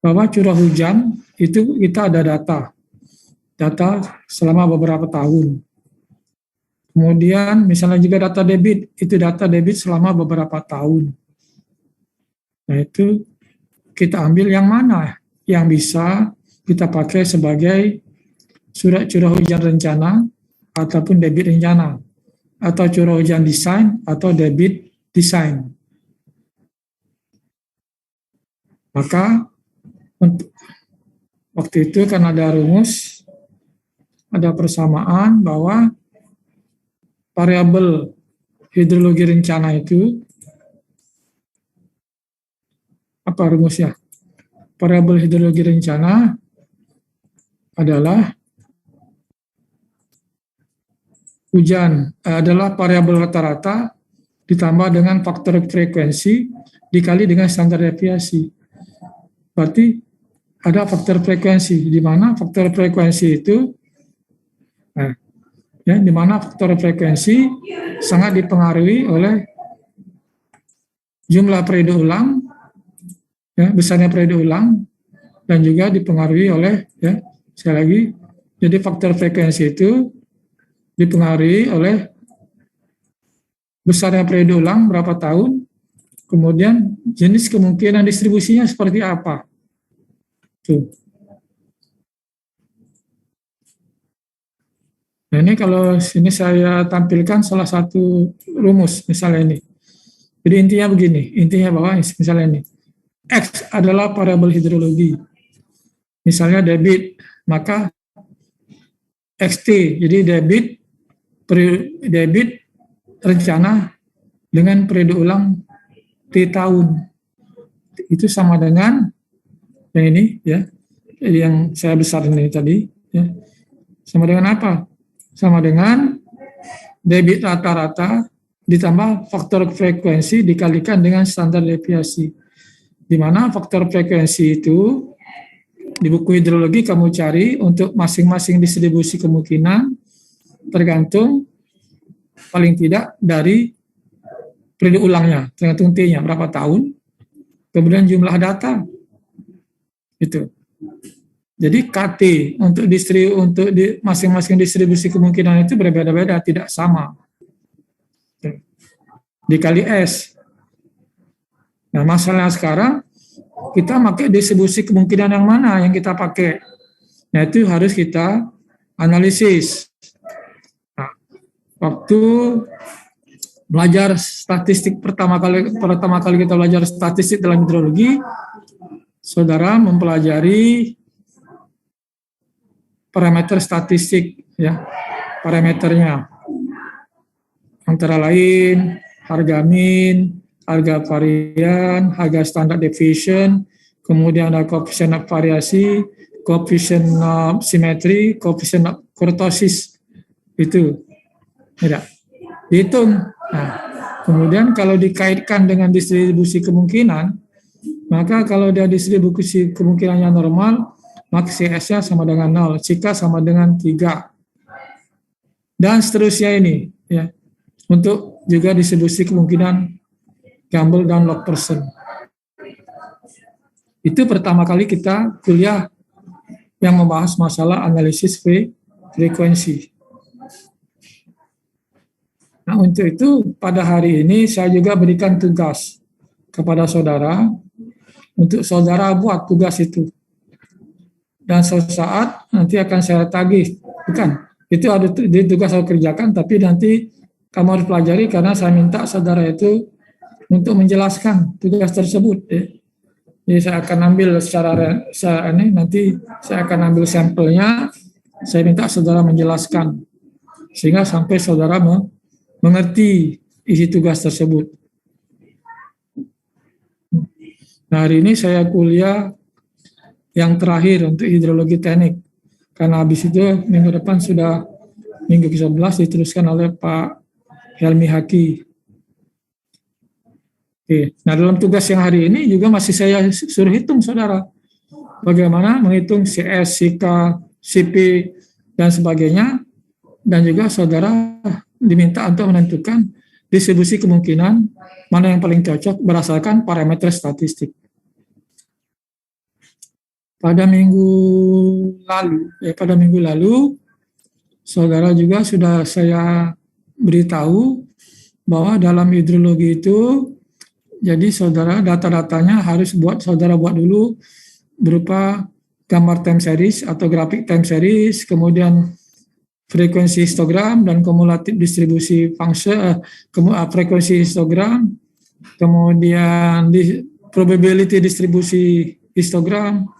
bahwa curah hujan itu kita ada data selama beberapa tahun. Kemudian misalnya juga data debit, itu data debit selama beberapa tahun. Nah itu kita ambil yang mana yang bisa kita pakai sebagai surat curah hujan rencana ataupun debit rencana, atau curah hujan desain atau debit desain. Maka untuk waktu itu kan ada rumus, ada persamaan bahwa variabel hidrologi rencana itu, apa rumusnya? Variabel hidrologi rencana adalah hujan adalah variabel rata-rata ditambah dengan faktor frekuensi dikali dengan standar deviasi. Berarti ada faktor frekuensi, di mana faktor frekuensi itu, di mana faktor frekuensi sangat dipengaruhi oleh jumlah periode ulang, besarnya periode ulang, dan juga dipengaruhi oleh, sekali lagi, jadi faktor frekuensi itu dipengaruhi oleh besarnya periode ulang berapa tahun, kemudian jenis kemungkinan distribusinya seperti apa. Tuh. Nah ini kalau sini saya tampilkan salah satu rumus, misalnya ini. Jadi intinya begini, intinya bahwa misalnya ini, X adalah variabel hidrologi. Misalnya debit, maka XT, jadi debit rencana dengan periode ulang T tahun. Itu sama dengan yang ini, ya, yang saya besar ini tadi, ya. Sama dengan apa? Sama dengan debit rata-rata ditambah faktor frekuensi dikalikan dengan standar deviasi. Di mana faktor frekuensi itu di buku hidrologi kamu cari untuk masing-masing distribusi kemungkinan tergantung paling tidak dari periode ulangnya, tergantung T-nya berapa tahun, kemudian jumlah data itu. Jadi KT untuk masing-masing distribusi kemungkinan itu berbeda-beda, tidak sama. Dikali S. Nah, masalahnya sekarang kita pakai distribusi kemungkinan yang mana yang kita pakai. Nah, itu harus kita analisis. Nah, waktu belajar statistik pertama kali kita belajar statistik dalam hidrologi, saudara mempelajari parameter statistik, ya, parameternya antara lain harga min, harga varian, harga standar deviation, kemudian ada koefisien variasi, koefisien simetri, koefisien kurtosis, itu tidak dihitung. Nah, kemudian kalau dikaitkan dengan distribusi kemungkinan, maka kalau dia distribusi kemungkinannya normal, maka CS-nya sama dengan 0, jika sama dengan 3. Dan seterusnya ini, ya. Untuk juga distribusi kemungkinan Campbell dan log persen. Itu pertama kali kita kuliah yang membahas masalah analisis frekuensi. Nah, untuk itu pada hari ini saya juga berikan tugas kepada saudara untuk saudara buat tugas itu. Dan suatu saat nanti akan saya tagih, bukan, itu ada tugas saya kerjakan, tapi nanti kamu harus pelajari karena saya minta saudara itu untuk menjelaskan tugas tersebut. Jadi saya akan ambil nanti saya akan ambil sampelnya, saya minta saudara menjelaskan sehingga sampai saudara mengerti isi tugas tersebut. Nah, hari ini saya kuliah yang terakhir untuk hidrologi teknik, karena habis itu minggu depan sudah minggu ke-11 diteruskan oleh Pak Helmi Haki. Oke. Nah, dalam tugas yang hari ini juga masih saya suruh hitung, saudara. Bagaimana menghitung CS, CK, CP, dan sebagainya. Dan juga saudara diminta untuk menentukan distribusi kemungkinan mana yang paling cocok berdasarkan parameter statistik. pada minggu lalu, saudara juga sudah saya beritahu bahwa dalam hidrologi itu, jadi saudara data-datanya harus saudara buat dulu berupa gambar time series atau grafik time series, kemudian frekuensi histogram dan kumulatif distribusi function, frekuensi histogram, kemudian probability distribusi histogram,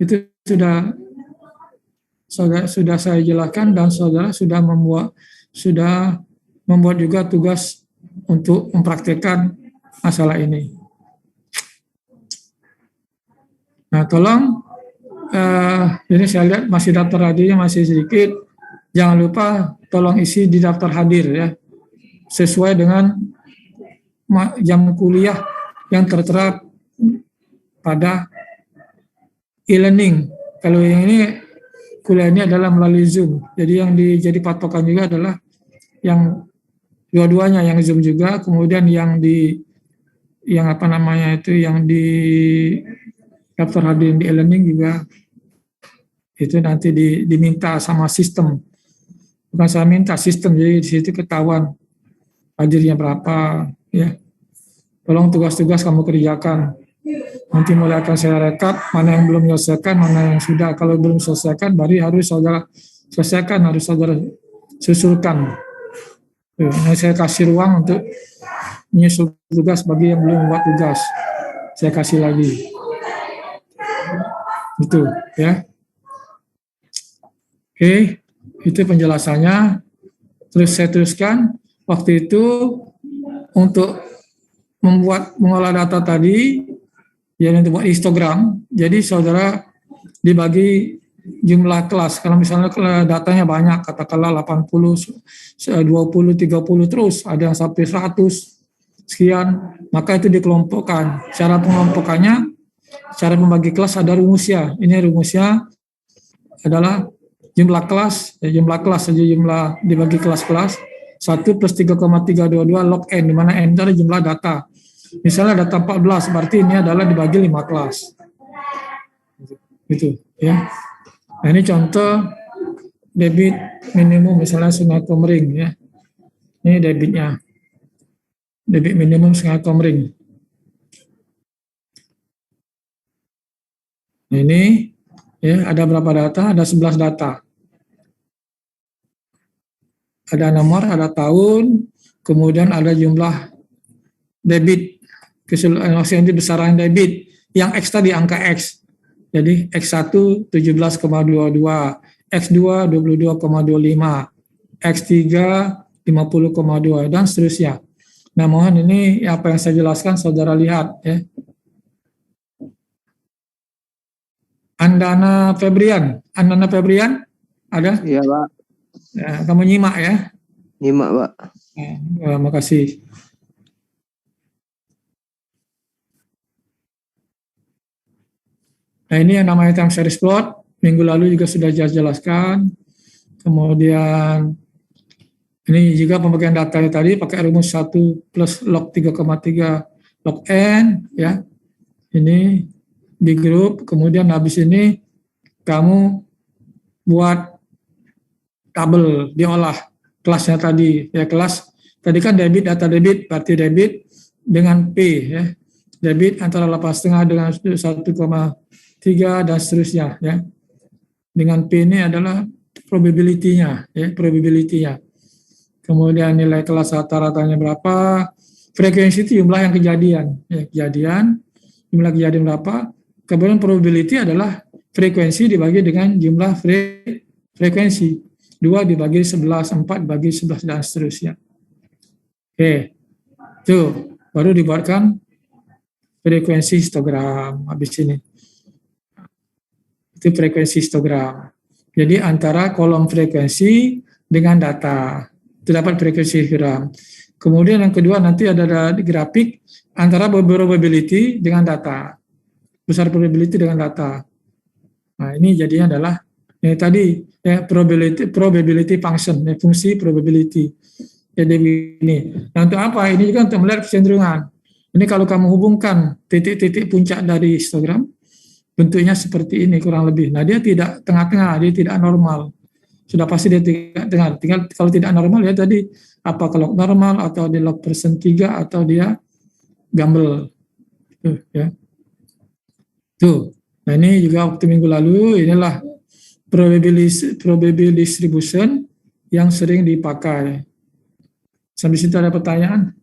itu sudah saya jelaskan, dan saudara sudah membuat juga tugas untuk mempraktikkan masalah ini. Nah, tolong, ini saya lihat masih daftar hadirnya masih sedikit. Jangan lupa tolong isi di daftar hadir ya, sesuai dengan jam kuliah yang tertera pada e-learning. Kalau yang ini kuliah ini adalah melalui Zoom. Jadi yang jadi patokan juga adalah yang dua-duanya, yang Zoom juga, kemudian yang di daftar hadir di e-learning juga itu nanti diminta sama sistem. Bukan saya minta, sistem, jadi di situ ketahuan hadirnya berapa ya. Tolong tugas-tugas kamu kerjakan. Nanti mulai akan saya rekap mana yang belum selesaikan, mana yang sudah. Kalau belum selesaikan, baru harus saudara selesaikan, harus saudara susulkan. Nah, saya kasih ruang untuk menyusul tugas bagi yang belum membuat tugas. Saya kasih lagi. Itu ya. Oke, itu penjelasannya. Terus saya teruskan, waktu itu untuk mengolah data tadi, ya untuk buat histogram, jadi saudara dibagi jumlah kelas. Kalau misalnya datanya banyak, katakanlah 80, 20, 30 terus, ada yang sampai 100 sekian, maka itu dikelompokkan. Cara pengelompokannya, cara membagi kelas ada rumusnya. Ini rumusnya adalah jumlah kelas saja, jumlah dibagi kelas-kelas 1 plus 3,322 log n, di mana n itu adalah jumlah data. Misalnya data 14, berarti ini adalah dibagi 5 kelas. Gitu ya. Nah, ini contoh debit minimum misalnya Sungai Komering ya. Ini debitnya. Debit minimum Sungai Komering. Nah, ini ya, ada berapa data? Ada 11 data. Ada nomor, ada tahun, kemudian ada jumlah debit, maksudnya besaran debit. Yang X tadi angka X. Jadi X1 17,22, X2 22,25, X3 50,2 dan seterusnya. Nah, mohon ini apa yang saya jelaskan saudara lihat ya. Andana Febrian ada? Iya, Pak. Ya, kamu nyimak ya? Nyimak, Pak. Ya, makasih. Nah, ini yang namanya time series plot. Minggu lalu juga sudah jelaskan. Kemudian ini juga pembagian data tadi pakai rumus 1 plus log 3,3 log n ya. Ini di grup, kemudian habis ini kamu buat tabel, diolah kelasnya tadi ya. Kelas tadi kan debit, data debit, berarti debit dengan P ya, debit antara 8,5 dengan 1,3 dan seterusnya ya. Dengan P ini adalah probability-nya ya, probability-nya. Kemudian nilai kelas rata-ratanya berapa, frekuensi itu jumlah yang kejadian ya, jumlah kejadian berapa, kemudian probability adalah frekuensi dibagi dengan jumlah frekuensi. 2 dibagi 11, 4 dibagi 11, dan seterusnya. Oke, itu baru dibuatkan frekuensi histogram habis ini. Itu frekuensi histogram. Jadi antara kolom frekuensi dengan data, itu dapat frekuensi histogram. Kemudian yang kedua nanti ada grafik antara probability dengan data, besar probability dengan data. Nah, ini jadinya adalah ini tadi ya, probability function, ya, fungsi probability. Jadi ini. Nah, untuk apa? Ini juga untuk melihat kecenderungan. Ini kalau kamu hubungkan titik-titik puncak dari histogram bentuknya seperti ini kurang lebih. Nah, dia tidak tengah-tengah, dia tidak normal. Sudah pasti dia tidak tengah. Tinggal kalau tidak normal ya tadi apa kalau normal atau di log persen 3 atau dia gamble. Tuh, ya. Tuh. Nah, ini juga waktu minggu lalu inilah probability distribution yang sering dipakai. Sampai situ ada pertanyaan?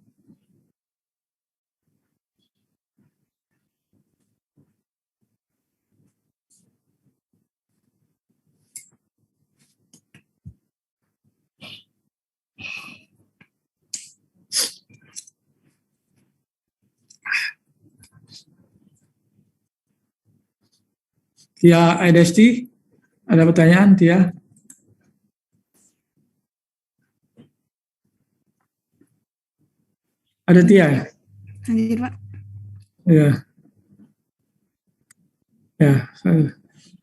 Tia Idesti, ada pertanyaan Tia? Ada Tia ya? Hadir, Pak. Ya. Ya,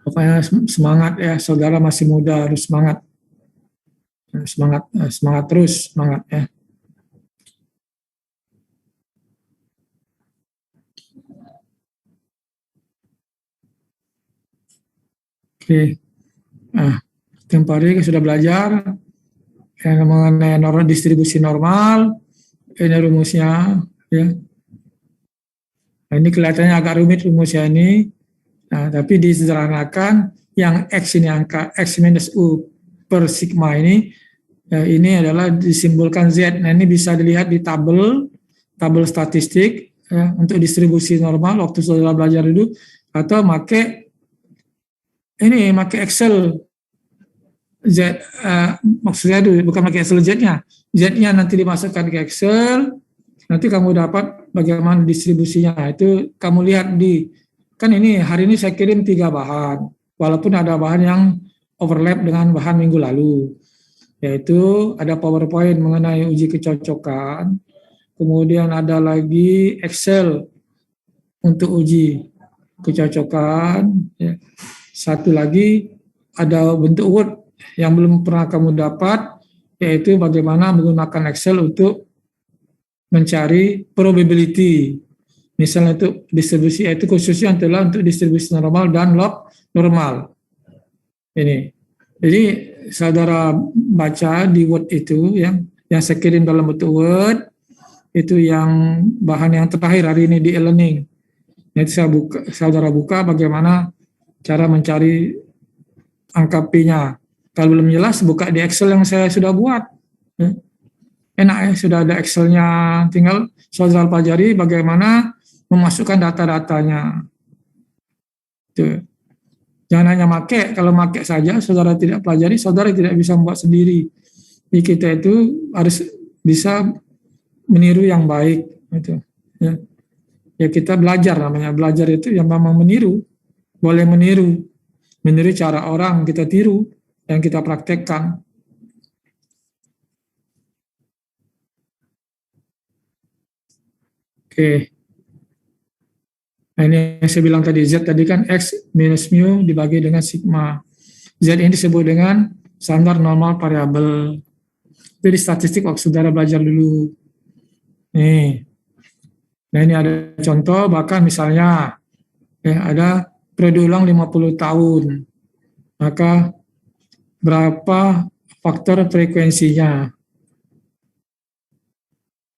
pokoknya semangat ya, saudara masih muda, harus semangat. Semangat, semangat terus, semangat ya. Oke. Nah, tempo hari sudah belajar yang mengenai distribusi normal, ini rumusnya ya. Nah, ini kelihatannya agak rumit rumusnya ini. Nah, tapi disederhanakan yang X ini angka X minus U per sigma ini adalah disimbolkan Z. Nah, ini bisa dilihat di tabel statistik ya, untuk distribusi normal waktu saudara belajar dulu, atau pakai Excel Z, maksudnya itu bukan pakai Excel Z-nya. Z-nya nanti dimasukkan ke Excel, nanti kamu dapat bagaimana distribusinya. Itu kamu lihat kan ini hari ini saya kirim 3 bahan, walaupun ada bahan yang overlap dengan bahan minggu lalu, yaitu ada PowerPoint mengenai uji kecocokan, kemudian ada lagi Excel untuk uji kecocokan, ya. Satu lagi ada bentuk Word yang belum pernah kamu dapat, yaitu bagaimana menggunakan Excel untuk mencari probability. Misalnya itu distribusi, yaitu khususnya adalah untuk distribusi normal dan log normal. Ini. Jadi saudara baca di Word itu yang saya kirim dalam bentuk Word, itu yang bahan yang terakhir hari ini di e-learning. Nanti saudara buka bagaimana cara mencari angka P-nya. Kalau belum jelas, buka di Excel yang saya sudah buat. Enak ya, sudah ada Excel-nya. Tinggal saudara pelajari bagaimana memasukkan data-datanya. Tuh. Jangan hanya pakai, kalau pakai saja saudara tidak pelajari, saudara tidak bisa membuat sendiri. Jadi kita itu harus bisa meniru yang baik. Gitu. Ya kita belajar, namanya belajar itu yang memang meniru, boleh meniru cara orang kita tiru, yang kita praktekkan. Oke. Nah, ini yang saya bilang tadi, Z tadi kan X minus mu dibagi dengan sigma. Z ini disebut dengan standar normal variabel. Itu di statistik waktu saudara belajar dulu. Nih. Nah, ini ada contoh, bahkan misalnya ada periode ulang 50 tahun. Maka berapa faktor frekuensinya?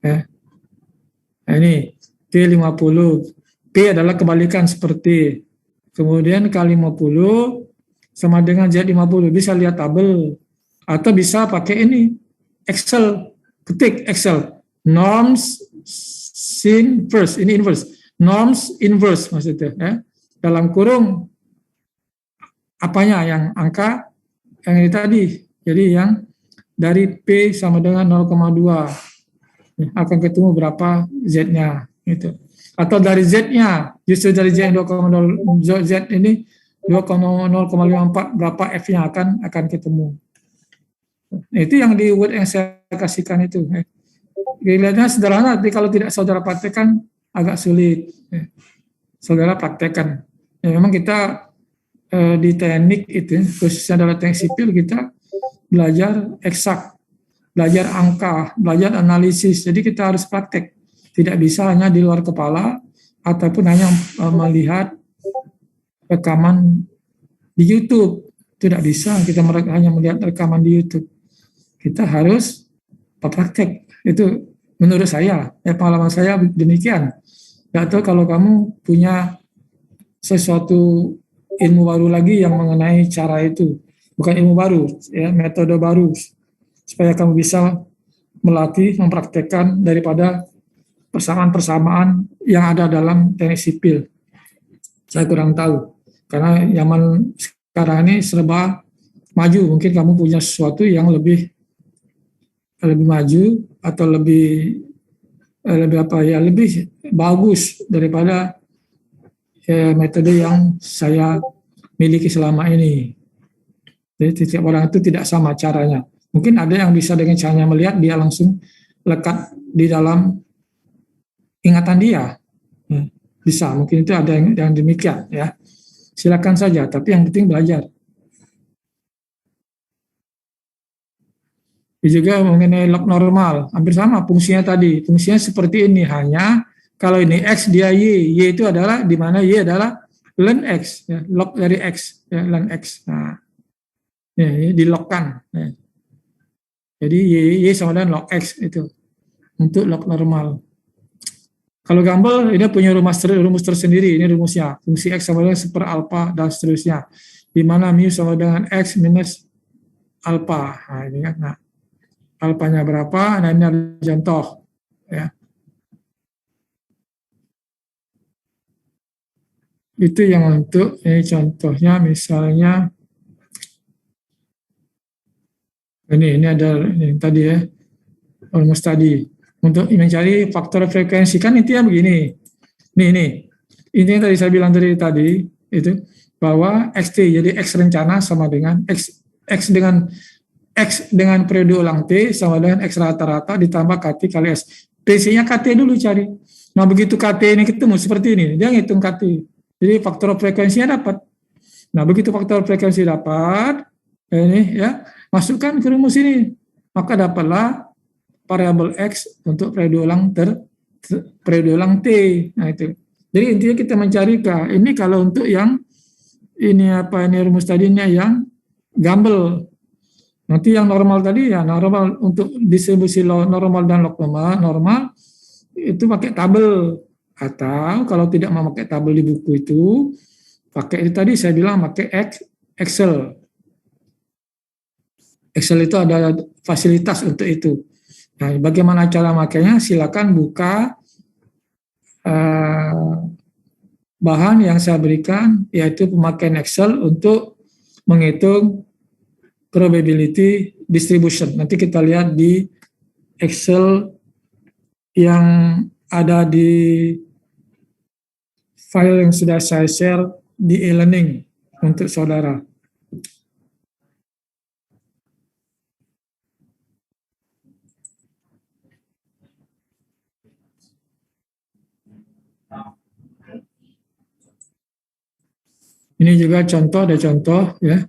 Nah, ini P50. P adalah kebalikan seperti, kemudian K50 sama dengan Z50, bisa lihat tabel, atau bisa pakai ini, Excel, ketik Excel, norms inverse, ini inverse, norms inverse maksudnya, ya. Dalam kurung, apanya yang angka, yang ini tadi, jadi yang dari P sama dengan 0,2, akan ketemu berapa Z-nya, gitu. Atau dari Z-nya, justru dari Z 2,0 Z ini 2,054 berapa F-nya akan ketemu. Nah, itu yang di Word yang saya kasihkan itu. Kelihatannya sederhana, tapi kalau tidak saudara praktekkan agak sulit. Saudara praktekkan. Ya, memang kita di teknik itu, khususnya dalam teknik sipil, kita belajar eksak, belajar angka, belajar analisis. Jadi kita harus praktek. Tidak bisa hanya di luar kepala ataupun hanya melihat rekaman di YouTube. Tidak bisa kita hanya melihat rekaman di YouTube. Kita harus praktek. Itu menurut saya, pengalaman saya demikian. Gak tahu kalau kamu punya sesuatu ilmu baru lagi yang mengenai cara itu. Bukan ilmu baru, ya, metode baru. Supaya kamu bisa melatih, mempraktekkan daripada persamaan-persamaan yang ada dalam teknik sipil. Saya kurang tahu. Karena zaman sekarang ini serba maju. Mungkin kamu punya sesuatu yang lebih maju atau lebih lebih bagus daripada metode yang saya miliki selama ini. Jadi setiap orang itu tidak sama caranya. Mungkin ada yang bisa dengan caranya melihat dia langsung lekat di dalam ingatan dia. Bisa, mungkin itu ada yang demikian ya. Silakan saja, tapi yang penting belajar. Juga mengenai log normal, hampir sama fungsinya tadi. Fungsinya seperti ini, hanya kalau ini X dia Y itu adalah di mana Y adalah ln X, ya, log dari X, ya, ln X. Nah, ya, dilogkan. Ya. Jadi Y sama dengan log X itu untuk log normal. Kalau Gumbel ini punya rumus tersendiri, ini rumusnya. Fungsi X sama dengan seper alpha dan seterusnya. Di mana mu sama dengan X minus alpha. Nah, ini kan. Nah, alpanya berapa? Nah, ini ada contoh. Ya. Itu yang untuk, ini contohnya misalnya, ini ada ini tadi ya, rumus tadi. Untuk mencari faktor frekuensi, kan intinya begini. Ini yang tadi saya bilang tadi itu bahwa xt, jadi x rencana sama dengan x dengan periode ulang t sama dengan x rata-rata ditambah kt kali s. PC-nya kt dulu cari. Nah begitu kt ini ketemu seperti ini, dia ngitung kt. Jadi faktor frekuensinya dapat. Nah begitu faktor frekuensi dapat, ini ya masukkan ke rumus ini, maka dapatlah variabel x untuk periode ulang t. Nah itu. Jadi intinya kita mencari k. Ini kalau untuk yang ini rumus tadinya yang Gumbel. Nanti yang normal tadi ya normal untuk distribusi normal dan log normal itu pakai tabel, atau kalau tidak mau pakai tabel di buku itu pakai itu tadi saya bilang pakai Excel. Excel itu ada fasilitas untuk itu. Nah, bagaimana cara makainya? Silakan buka bahan yang saya berikan, yaitu pemakaian Excel untuk menghitung probability distribution. Nanti kita lihat di Excel yang ada di file yang sudah saya share di e-learning untuk saudara. Ini juga contoh, ada contoh ya.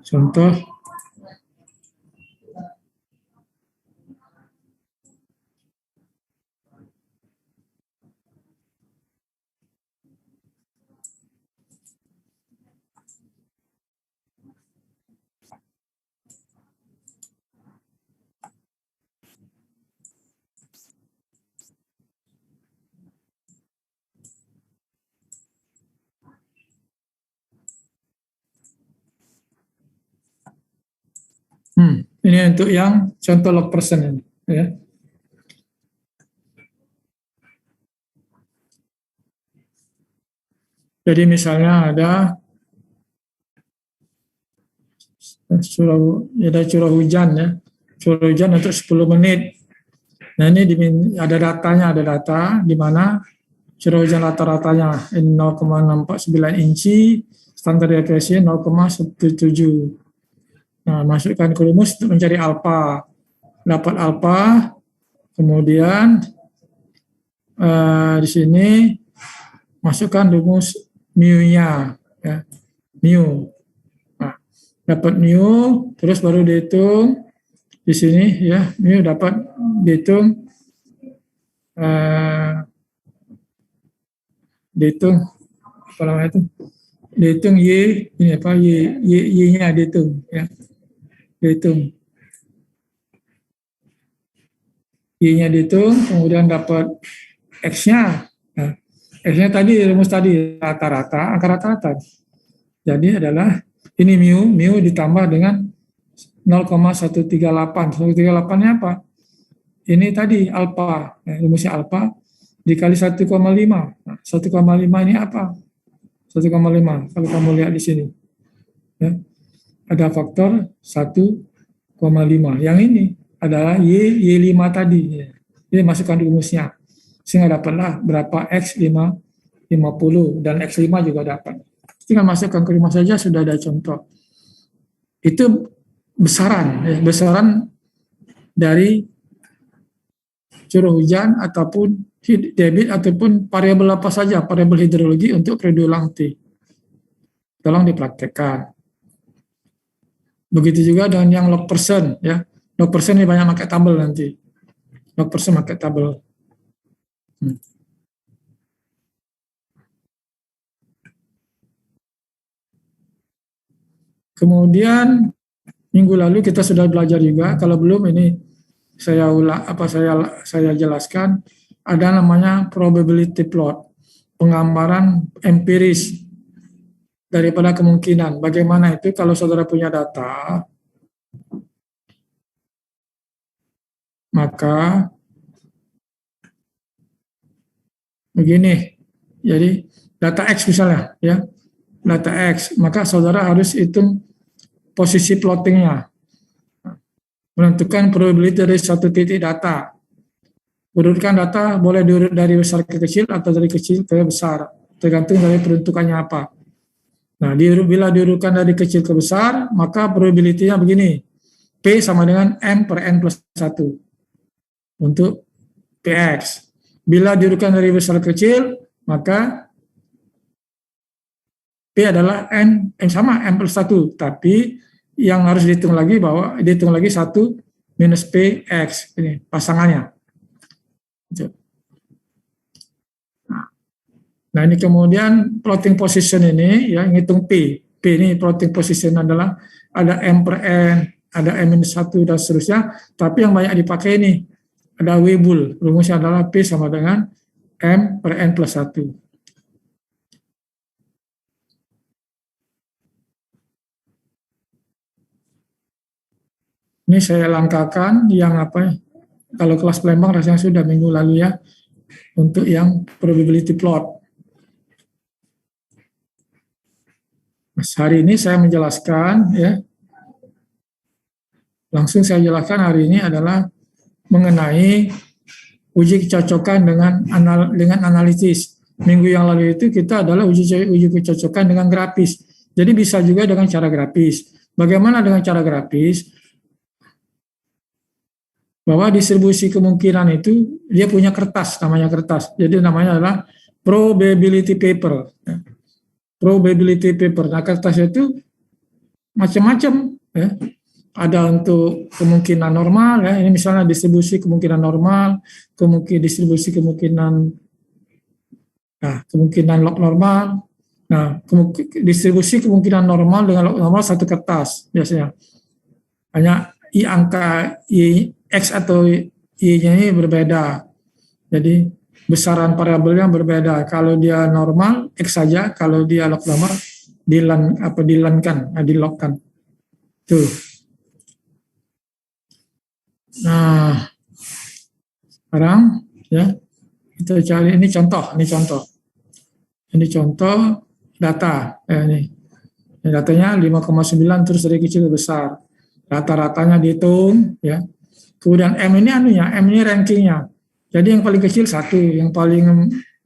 Contoh. Ini untuk yang contoh log persen ini, ya. Jadi misalnya ada curah hujan ya, curah hujan untuk 10 menit. Nah ini ada datanya, ada data di mana curah hujan rata-ratanya 0,649 inci, standar deviasi 0,17. Nah, masukkan ke rumus untuk mencari alfa. Dapat alfa, kemudian di sini masukkan rumus mu-nya, ya, mu. Nah, dapat mu, terus baru dihitung di sini, ya, mu dapat dihitung dihitung apa namanya itu, dihitung y ini apa y-nya dihitung ya, dihitung y-nya dihitung, kemudian dapat x-nya. Nah, x-nya tadi rumus tadi rata-rata, angka rata-rata. Jadi adalah ini mu ditambah dengan 0,138. 138-nya apa? Ini tadi alfa, rumusnya alfa dikali 1,5. Nah, 1,5 ini apa? 1,5 kalau kamu lihat di sini. Ya, ada faktor 1,5. Yang ini adalah Y5 tadi. Ini masukkan rumusnya. Sehingga dapatlah berapa X5, 50 dan X5 juga dapat. Tinggal masukkan ke rumah saja sudah ada contoh. Itu besaran, ya, besaran dari curah hujan ataupun debit ataupun variabel apa saja, variabel hidrologi untuk periode ulang T. Tolong dipraktekkan. Begitu juga dengan yang log persen, ya. Log persen ini banyak pakai tabel nanti. Log persen pakai tabel. Kemudian minggu lalu kita sudah belajar juga, kalau belum ini saya jelaskan, ada namanya probability plot, penggambaran empiris daripada kemungkinan. Bagaimana itu kalau saudara punya data, maka begini, jadi data X misalnya, ya, data X, maka saudara harus hitung posisi plottingnya, menentukan probability dari satu titik data. Urutkan data boleh diurut dari besar ke kecil atau dari kecil ke besar, tergantung dari peruntukannya apa. Nah, bila diurutkan dari kecil ke besar, maka probability-nya begini, P sama dengan M per N plus 1 untuk PX. Bila diurutkan dari besar ke kecil, maka P adalah N sama M plus 1, tapi yang harus dihitung lagi dihitung lagi 1 minus PX, ini pasangannya. Nah, ini kemudian plotting position ini, ya, ngitung P. P ini plotting position adalah ada M per N, ada M minus 1 dan seterusnya, tapi yang banyak dipakai ini ada Weibull, rumusnya adalah P sama dengan M per N plus 1. Ini saya langkahkan yang apa, kalau kelas Palembang rasanya sudah minggu lalu ya, untuk yang probability plot. Mas, hari ini saya menjelaskan, ya, langsung saya jelaskan hari ini adalah mengenai uji kecocokan dengan analisis. Minggu yang lalu itu kita adalah uji kecocokan dengan grafis. Jadi bisa juga dengan cara grafis. Bagaimana dengan cara grafis? Bahwa distribusi kemungkinan itu dia punya kertas, namanya kertas. Jadi namanya adalah probability paper. Probability paper. Nah, kertas itu macam-macam, ya. Ada untuk kemungkinan normal, ya. Ini misalnya distribusi kemungkinan normal, distribusi kemungkinan log normal. Nah, distribusi kemungkinan normal dengan log normal satu kertas biasanya. Hanya angka X atau Y-nya ini berbeda. Jadi besaran variabelnya berbeda. Kalau dia normal X saja, kalau dia log normal dilogkan. Tuh. Nah, sekarang ya kita cari ini contoh. Ini contoh data. Ini datanya 5,9 terus dari kecil ke besar. Rata-ratanya dihitung, ya. Kemudian M ini M ini rankingnya. Jadi yang paling kecil 1,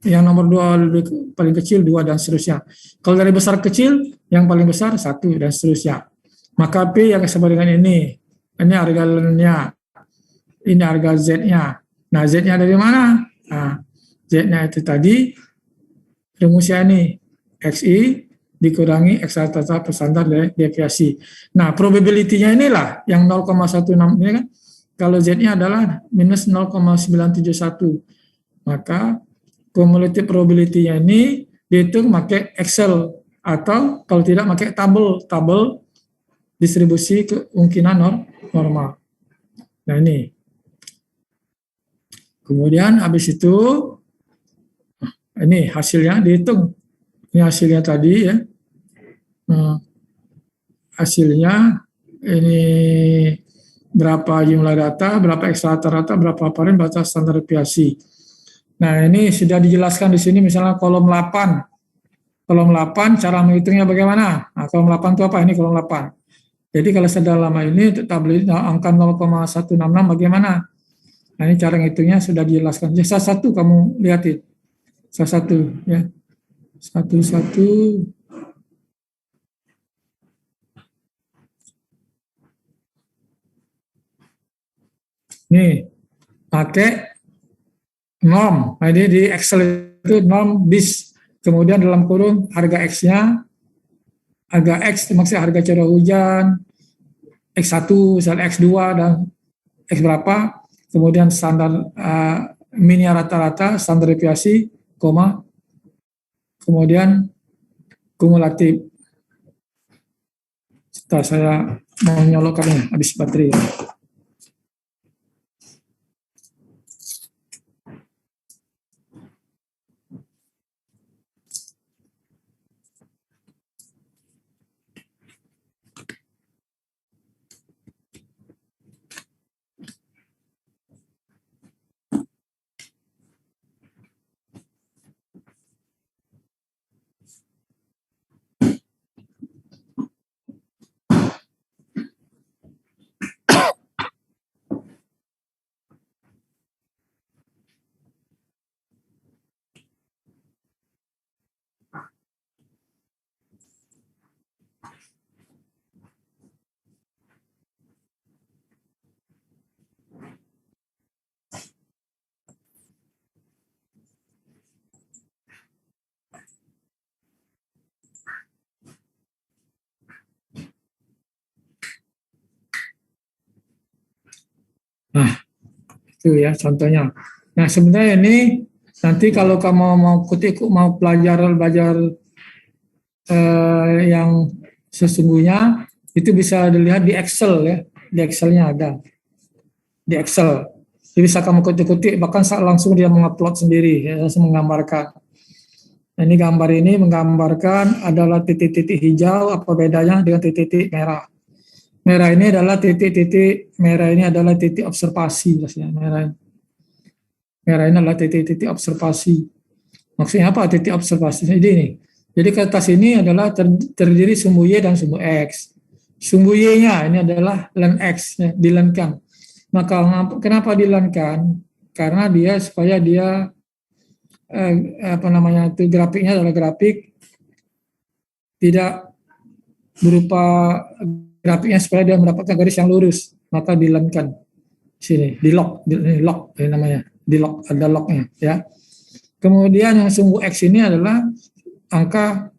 yang nomor 2 paling kecil 2 dan seterusnya. Kalau dari besar ke kecil, yang paling besar 1 dan seterusnya. Maka P yang sama dengan ini harga N-nya, ini harga Z-nya. Nah, Z-nya dari mana? Nah, Z-nya itu tadi rumusnya ini XI dikurangi X rata-rata per standar deviasi. Nah, probability-nya inilah yang 0,16 ini kan. Kalau Z-nya adalah minus 0,971, maka Cumulative probability-nya ini dihitung pakai Excel atau kalau tidak pakai tabel distribusi kemungkinan normal. Nah ini. Kemudian habis itu ini hasilnya dihitung. Ini hasilnya tadi ya. Nah, hasilnya ini berapa jumlah data, berapa X rata-rata, berapa varian, batas standar deviasi. Nah, ini sudah dijelaskan di sini misalnya kolom 8. Kolom 8 cara menghitungnya bagaimana? Nah, kolom 8 itu apa? Ini kolom 8. Jadi kalau sudah lama ini tabel angka 0,166 bagaimana? Nah, ini cara menghitungnya sudah dijelaskan. Jadi salah satu kamu lihatin. Salah satu ya. Satu-satu. Nih, pakai norm. Nah, ini di Excel itu norm bis. Kemudian dalam kurung harga X-nya, harga X maksudnya harga curah hujan, X1, X2, dan X berapa. Kemudian standar mini rata-rata, standar deviasi, koma, kemudian kumulatif. Setelah saya mau nyolokannya, habis baterai. Nah, itu ya contohnya. Nah, sebenarnya ini nanti kalau kamu mau belajar yang sesungguhnya itu bisa dilihat di Excel ya. Di Excelnya ada. Di Excel. Jadi bisa kamu kutik-kutik, bahkan langsung dia mengupload sendiri, ya, langsung menggambarkan. Nah, ini gambar ini menggambarkan adalah titik-titik hijau, apa bedanya dengan titik-titik merah. Merah ini adalah titik observasi. Merah ini adalah titik-titik observasi. Maksudnya apa titik observasi? Jadi ini. Jadi kertas ini adalah terdiri sumbu Y dan sumbu X. Sumbu Y-nya ini adalah len X, ya, dilenkan. Maka kenapa dilenkan? Karena supaya dia grafiknya adalah grafik tidak berupa grafiknya supaya dia mendapatkan garis yang lurus, maka dilenkan sini, di lock ini namanya, di lock, ada locknya ya. Kemudian yang sumbu X ini adalah angka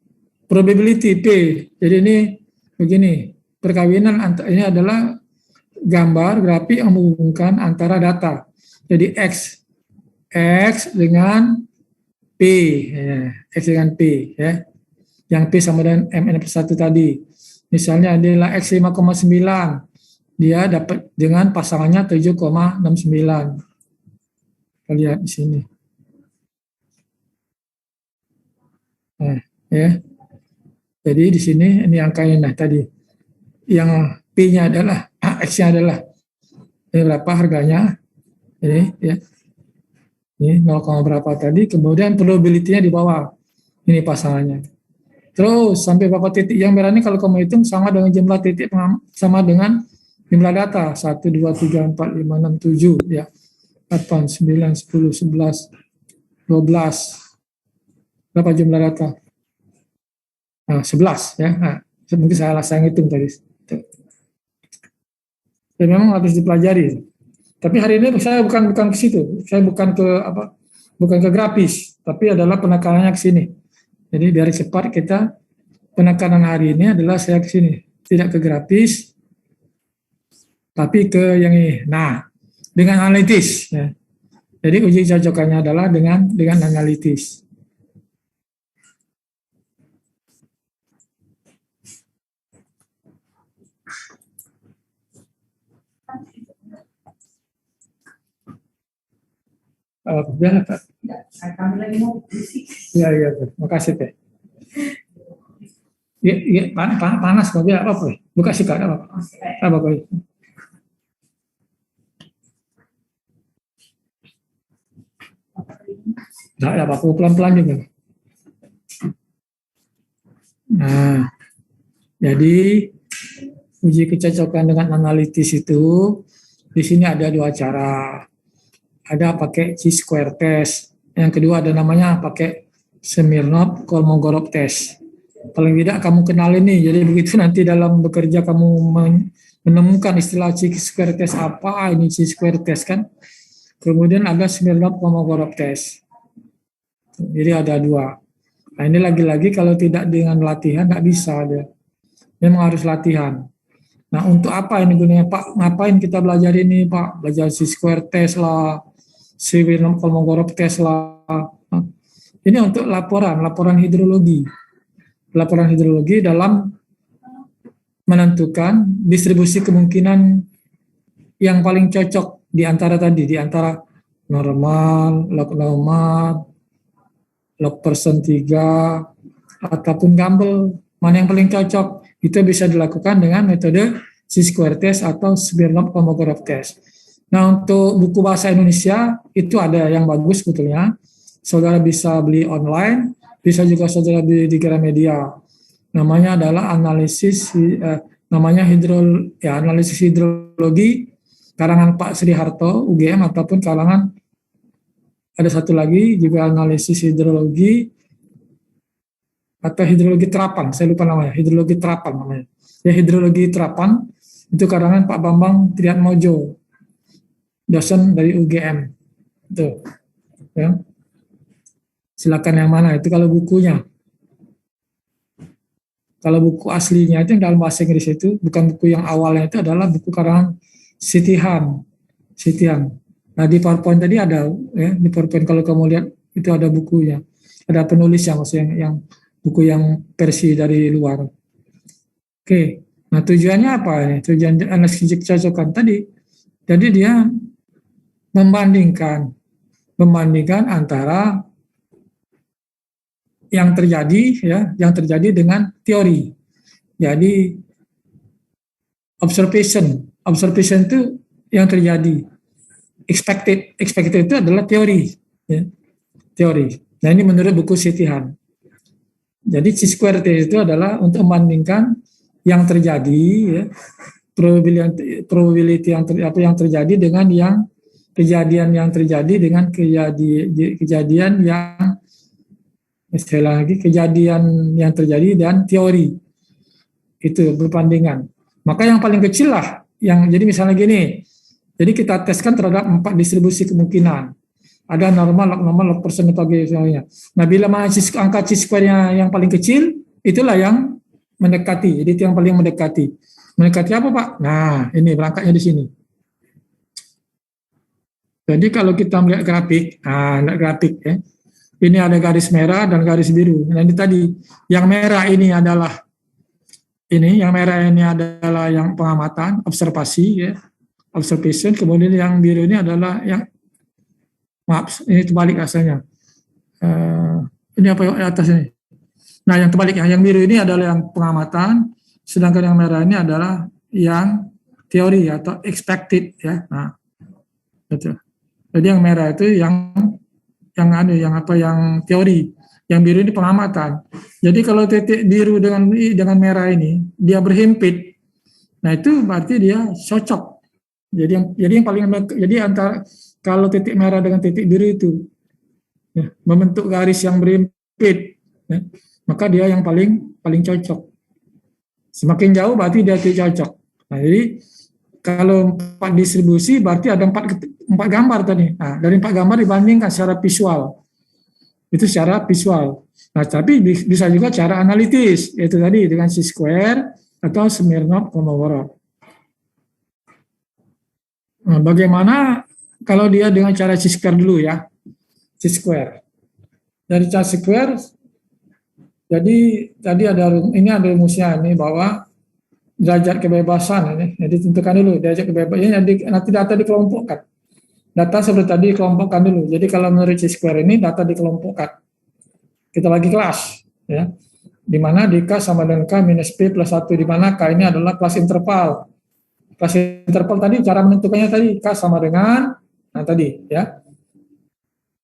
probability P. Jadi ini begini, perkawinan ini adalah gambar grafik yang menghubungkan antara data. Jadi X dengan P, ya, X dengan P, ya. Yang P sama dengan MN+1 tadi. Misalnya adalah X 5,9, dia dapat dengan pasangannya 7,69. Kita lihat di sini. Nah, ya. Jadi di sini ini angkanya nah tadi. Yang P-nya adalah X-nya adalah ini berapa harganya? Ini ya. Ini 0, berapa tadi, kemudian probability-nya di bawah. Ini pasangannya. Terus sampai berapa titik yang merah ini kalau kamu hitung sama dengan jumlah titik sama dengan jumlah data 1, 2, 3, 4, 5, 6, 7 ya. 8, 9, 10, 11, 12. Berapa jumlah data? Nah, 11 ya. Nah, mungkin saya hitung tadi. Dan memang harus dipelajari. Tapi hari ini saya bukan ke situ. Saya bukan ke grafis, tapi adalah penekanannya ke sini. Jadi biar cepat kita penekanan hari ini adalah saya ke sini, tidak ke grafis, tapi ke yang ini. Nah, dengan analitis, ya. Jadi uji cocokannya adalah dengan analitis. Biar Pak. Kami lagi mau bisik. Iya, makasih Teh. Iya, panas kok, biar apa? Buka sih Kak, apa? Apa? Nggak ada apa-apa, pelan-pelan juga. Nah, jadi uji kecocokan dengan analitis itu di sini ada dua cara. Ada pakai chi-square test. Yang kedua ada namanya pakai Smirnov-Kolmogorov test. Paling tidak kamu kenal ini. Jadi begitu nanti dalam bekerja kamu menemukan istilah chi-square test apa, ini chi-square test kan. Kemudian ada Smirnov-Kolmogorov test. Jadi ada dua. Nah ini lagi-lagi kalau tidak dengan latihan nggak bisa dia. Memang harus latihan. Nah untuk apa ini gunanya Pak? Ngapain kita belajar ini Pak? Belajar chi-square test lah, Smirnov-Kolmogorov test lah. Nah, ini untuk laporan hidrologi. Laporan hidrologi dalam menentukan distribusi kemungkinan yang paling cocok di antara tadi, di antara normal, log normal, log persen 3, ataupun Gumbel, mana yang paling cocok. Itu bisa dilakukan dengan metode chi-square test atau Smirnov-Kolmogorov test. Nah, untuk buku bahasa Indonesia itu ada yang bagus sebetulnya. Saudara bisa beli online, bisa juga saudara beli di Gramedia. Namanya adalah analisis analisis hidrologi karangan Pak Sri Harto UGM, ataupun karangan ada satu lagi juga analisis hidrologi atau hidrologi terapan, saya lupa namanya, hidrologi terapan namanya. Ya, hidrologi terapan itu karangan Pak Bambang Triatmojo, dosen dari UGM. Itu. Ya. Silakan yang mana, itu kalau bukunya. Kalau buku aslinya itu yang dalam bahasa Inggris itu, bukan buku yang awalnya, itu adalah buku karangan Sitihan. Nah di PowerPoint tadi ada, ya, di PowerPoint kalau kamu lihat itu ada bukunya, ada penulisnya, maksudnya yang buku yang versi dari luar. Oke, nah tujuannya apa ini? Tujuan analisis kecocokan tadi, jadi dia membandingkan antara yang terjadi dengan teori. Jadi observation itu yang terjadi. Expected itu adalah teori, ya. Teori. Nah ini menurut buku Sitihan. Jadi chi-square test itu adalah untuk membandingkan yang terjadi, ya, probability yang terjadi dengan kejadian yang terjadi dengan kejadian yang terjadi dan teori. Itu berbandingan. Maka yang paling kecil lah, jadi misalnya gini, jadi kita teskan terhadap 4 distribusi kemungkinan. Ada normal, log persen, sebagainya. Nah, bila angka chi-square-nya yang paling kecil, itulah yang mendekati. Jadi itu yang paling mendekati. Mendekati apa, Pak? Nah, ini berangkatnya di sini. Jadi kalau kita melihat grafik, ya. Ini ada garis merah dan garis biru. Nah, ini tadi, yang merah ini adalah yang pengamatan, observasi, ya. Observation, kemudian yang biru ini adalah ini terbalik rasanya. Ini apa yang atas ini? Nah, yang terbalik, yang biru ini adalah yang pengamatan, sedangkan yang merah ini adalah yang teori atau expected, ya. Nah, betul. Jadi yang merah itu yang teori, yang biru ini pengamatan. Jadi kalau titik biru dengan merah ini dia berhimpit, nah itu berarti dia cocok. Jadi antara kalau titik merah dengan titik biru itu, ya, membentuk garis yang berhimpit, ya, maka dia yang paling cocok. Semakin jauh berarti dia tidak cocok. Nah, jadi kalau 4 distribusi berarti ada 4 gambar tadi. Nah, dari 4 gambar dibandingkan secara visual. Itu secara visual. Nah, tapi bisa juga cara analitis, yaitu tadi dengan chi-square atau Smirnov-Kolmogorov. Nah, bagaimana kalau dia dengan cara chi-square dulu ya. Chi-square. Dari chi-square, jadi tadi ini ada rumusnya ini bahwa derajat kebebasan ini. Jadi tentukan dulu derajat kebebasan. Nanti data dikelompokkan. Data seperti tadi dikelompokkan dulu. Jadi kalau menurut chi-square ini data dikelompokkan. Kita bagi kelas, ya. Di mana di K sama dengan K minus P plus 1, di mana K ini adalah kelas interval. Kelas interval tadi cara menentukannya tadi K sama dengan, nah tadi ya,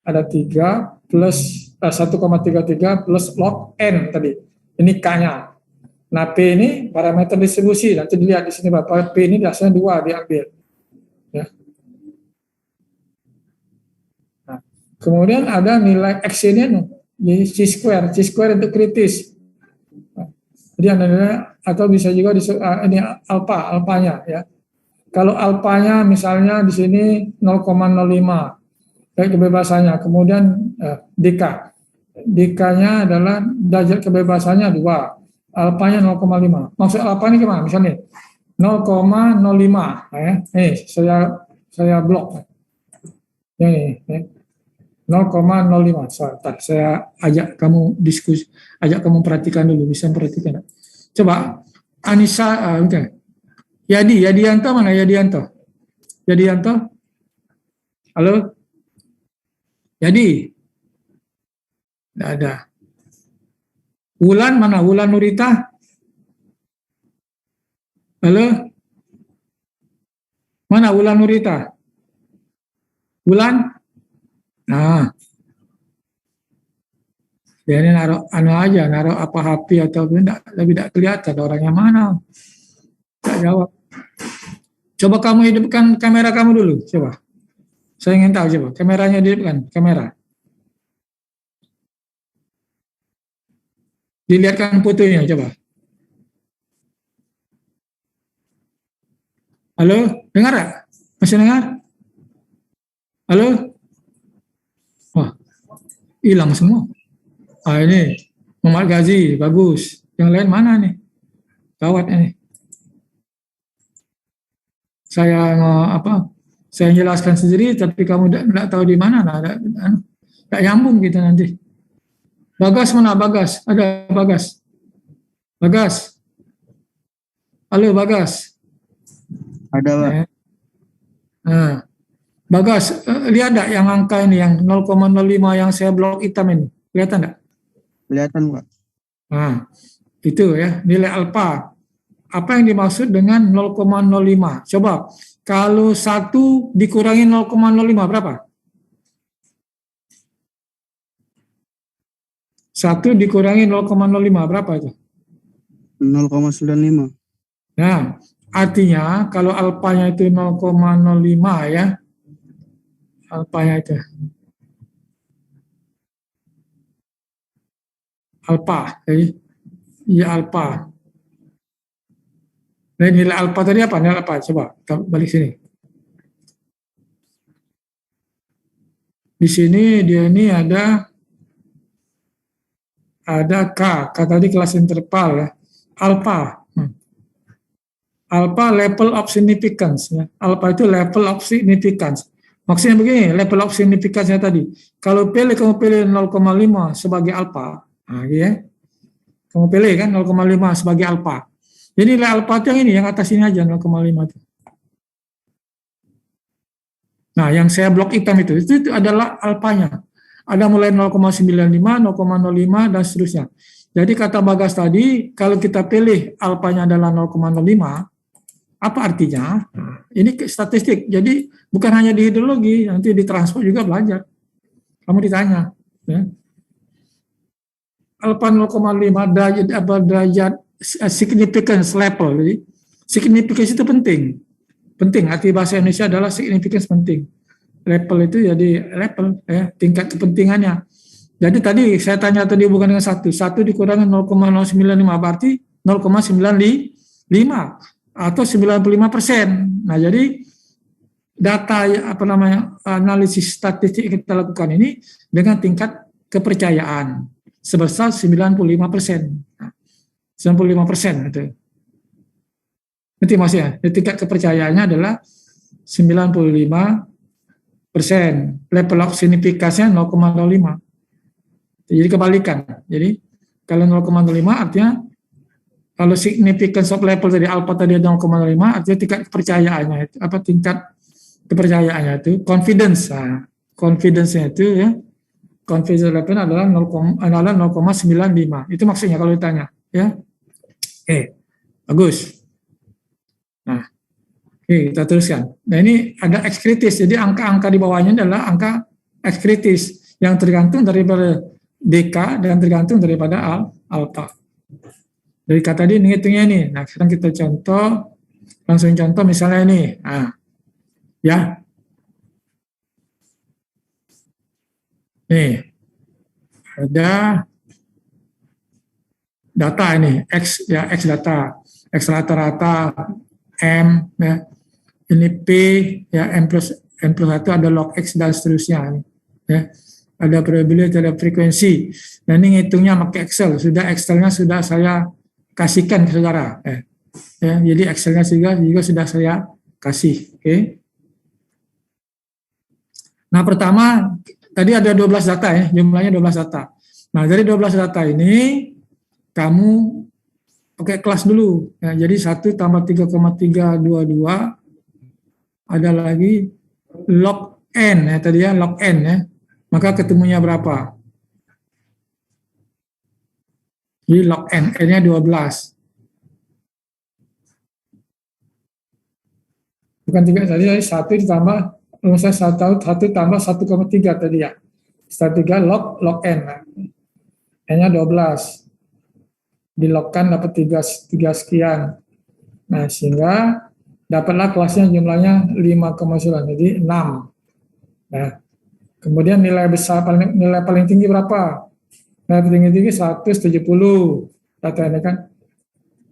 ada 3 plus 1,33 plus log N tadi. Ini K-nya. Nah P ini parameter distribusi, nanti dilihat di sini Bapak, P ini dasarnya 2 diambil. Ya. Nah, kemudian ada nilai X ini, jadi chi-square itu kritis. Jadi ada, atau bisa juga ini alpanya ya. Kalau alpanya misalnya di sini 0,05 kayak kebebasannya, kemudian dk-nya adalah derajat kebebasannya 2, alpanya 0,5. Maksud alpa ini gimana? Misalnya 0,05 ya. Nih saya blok. Ini 0,05. Saya ajak kamu diskusi, ajak kamu perhatikan dulu, bisa perhatikan. Coba Anissa, oke. Yadianto mana Yadianto? Halo? Yadi? Tidak ada. Wulan mana? Wulan Nurita? Halo? Mana Wulan Nurita? Wulan? Nah, dia ini naruh apa HP atau tidak kelihatan orangnya mana. Tak jawab. Coba kamu hidupkan kamera kamu dulu, coba. Saya ingin tahu, coba kameranya dihidupkan, kamera. Dilihatkan fotonya, coba. Halo, dengar gak? Masih dengar? Halo? Wah, hilang semua. Ini Muhammad Ghazi, bagus. Yang lain mana nih? Gawat ini. Saya jelaskan sendiri, tapi kamu tidak tahu di mana. Tidak nyambung gitu nanti. Bagas mana? Bagas, ada Bagas. Bagas. Halo Bagas. Ada Pak. Nah, Bagas, lihat enggak yang angka ini, yang 0,05 yang saya blok hitam ini? Kelihatan enggak? Kelihatan Pak. Nah, itu ya, nilai alfa. Apa yang dimaksud dengan 0,05? Coba, kalau 1 dikurangi 0,05 berapa? 1 dikurangi 0,05 berapa itu? 0,95. Nah, artinya kalau alfanya itu 0,05 ya, alfanya itu alfa, ya alfa. Nah, nilai alfa tadi apa? Nilai alfa, coba kita balik sini. Di sini dia ini ada K tadi kelas interval ya, alfa. Alpha level of significance ya. Alpha itu level of significance. Maksudnya begini, level of significance-nya tadi. Kalau kamu pilih 0,5 sebagai alpha. Nah, ya. Kamu pilih kan 0,5 sebagai alpha. Jadi nilai alpha itu yang ini, yang atas ini aja 0,5 itu. Nah, yang saya blok hitam itu adalah alpanya. Ada mulai 0,95, 0,05 dan seterusnya. Jadi kata Bagas tadi, kalau kita pilih alpanya adalah 0,05, apa artinya? Ini statistik. Jadi bukan hanya di hidrologi, nanti di transport juga belajar. Kamu ditanya, ya. Alpha 0,5 derajat significance level. Jadi significance itu penting. Penting. Arti bahasa Indonesia adalah significance penting. Level itu jadi level, ya, tingkat kepentingannya. Jadi tadi saya tanya tadi bukan dengan 1 dikurangi 0,095 berarti 0,95 atau 95%. Nah, jadi data analisis statistik yang kita lakukan ini dengan tingkat kepercayaan sebesar 95%. Nah, 95% itu. Nanti maksudnya, tingkat kepercayaannya adalah 95%. level of signifikannya 0,05. Jadi kebalikan. Jadi kalau 0,05 artinya kalau significance of level dari alpha tadi 0,05 artinya tingkat kepercayaannya itu tingkat kepercayaannya itu confidence. Nah, confidence-nya itu ya confidence level adalah 0,95. Itu maksudnya kalau ditanya ya. Oke. Bagus. Nah, oke, kita teruskan. Nah, ini ada X kritis. Jadi angka-angka di bawahnya adalah angka X kritis yang tergantung daripada DK dan tergantung daripada alpha. Dari kata tadi ngitungnya ini. Nah, sekarang kita langsung contoh misalnya ini. Nah, ya. Nih. Ada data ini, X ya, X data. X rata-rata M ya. Ini P ya, N plus 1 ada log X dan seterusnya ya. Ada probability, ada frekuensi. Nah, ini ngitungnya pakai Excel. Excelnya sudah saya kasihkan ke saudara. Ya, jadi Excelnya juga sudah saya kasih. Oke. Nah, pertama tadi ada 12 data ya, jumlahnya 12 data. Nah, dari 12 data ini kamu pakai kelas dulu. Ya, jadi 1 tambah 3,322 ada lagi log N ya, tadi ya log N ya. Maka ketemunya berapa? Jadi log N-nya 12. Bukan 3 tadi, 1 ditambah, misalnya 1 tambah 1,3 tadi ya. 1,3 log N. N-nya 12. Dilogkan dapat 3 sekian. Nah, sehingga dapatlah kelasnya jumlahnya 5,9, jadi 6. Nah, kemudian nilai paling tinggi berapa? Nilai tinggi 170. Data ini kan.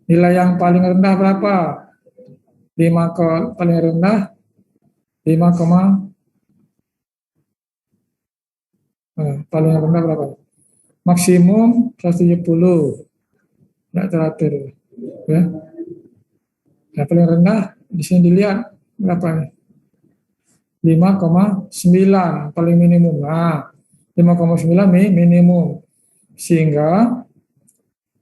Nilai yang paling rendah berapa? Paling rendah 5, paling rendah berapa? Maksimum 170. Tidak teratur. Ya. Nah, paling rendah di sini dilihat berapa? 5,9 paling minimum. Nah, 5,9 minimum. Sehingga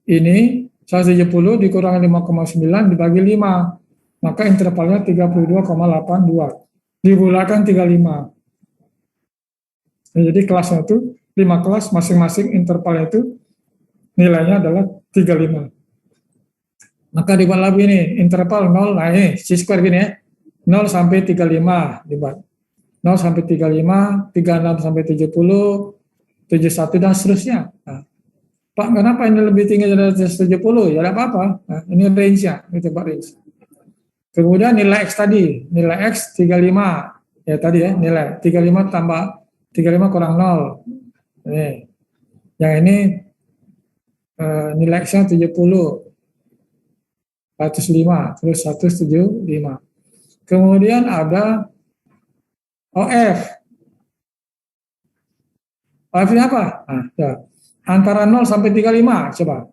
ini 170 dikurangi 5,9 dibagi 5. Maka intervalnya 32,82. Dibulatkan 35. Nah, jadi kelasnya itu 5 kelas, masing-masing intervalnya itu nilainya adalah 35. Maka dibuat lagi ini, interval 0, nah ini, C-square gini ya, 0 sampai 35 dibuat. 0 sampai 35, 36 sampai 70, 71 dan seterusnya. Nah, Pak, kenapa ini lebih tinggi dari 70? Ya tidak apa-apa. Nah, ini range-nya, itu Pak range. Kemudian nilai X tadi, nilai X 35. Ya tadi ya, nilai 35 tambah 35 kurang 0. Ini. Yang ini nilai X-nya 70. 105, terus 175. Kemudian ada OF. OF ini apa? Nah, ya. Antara 0 sampai 35, coba.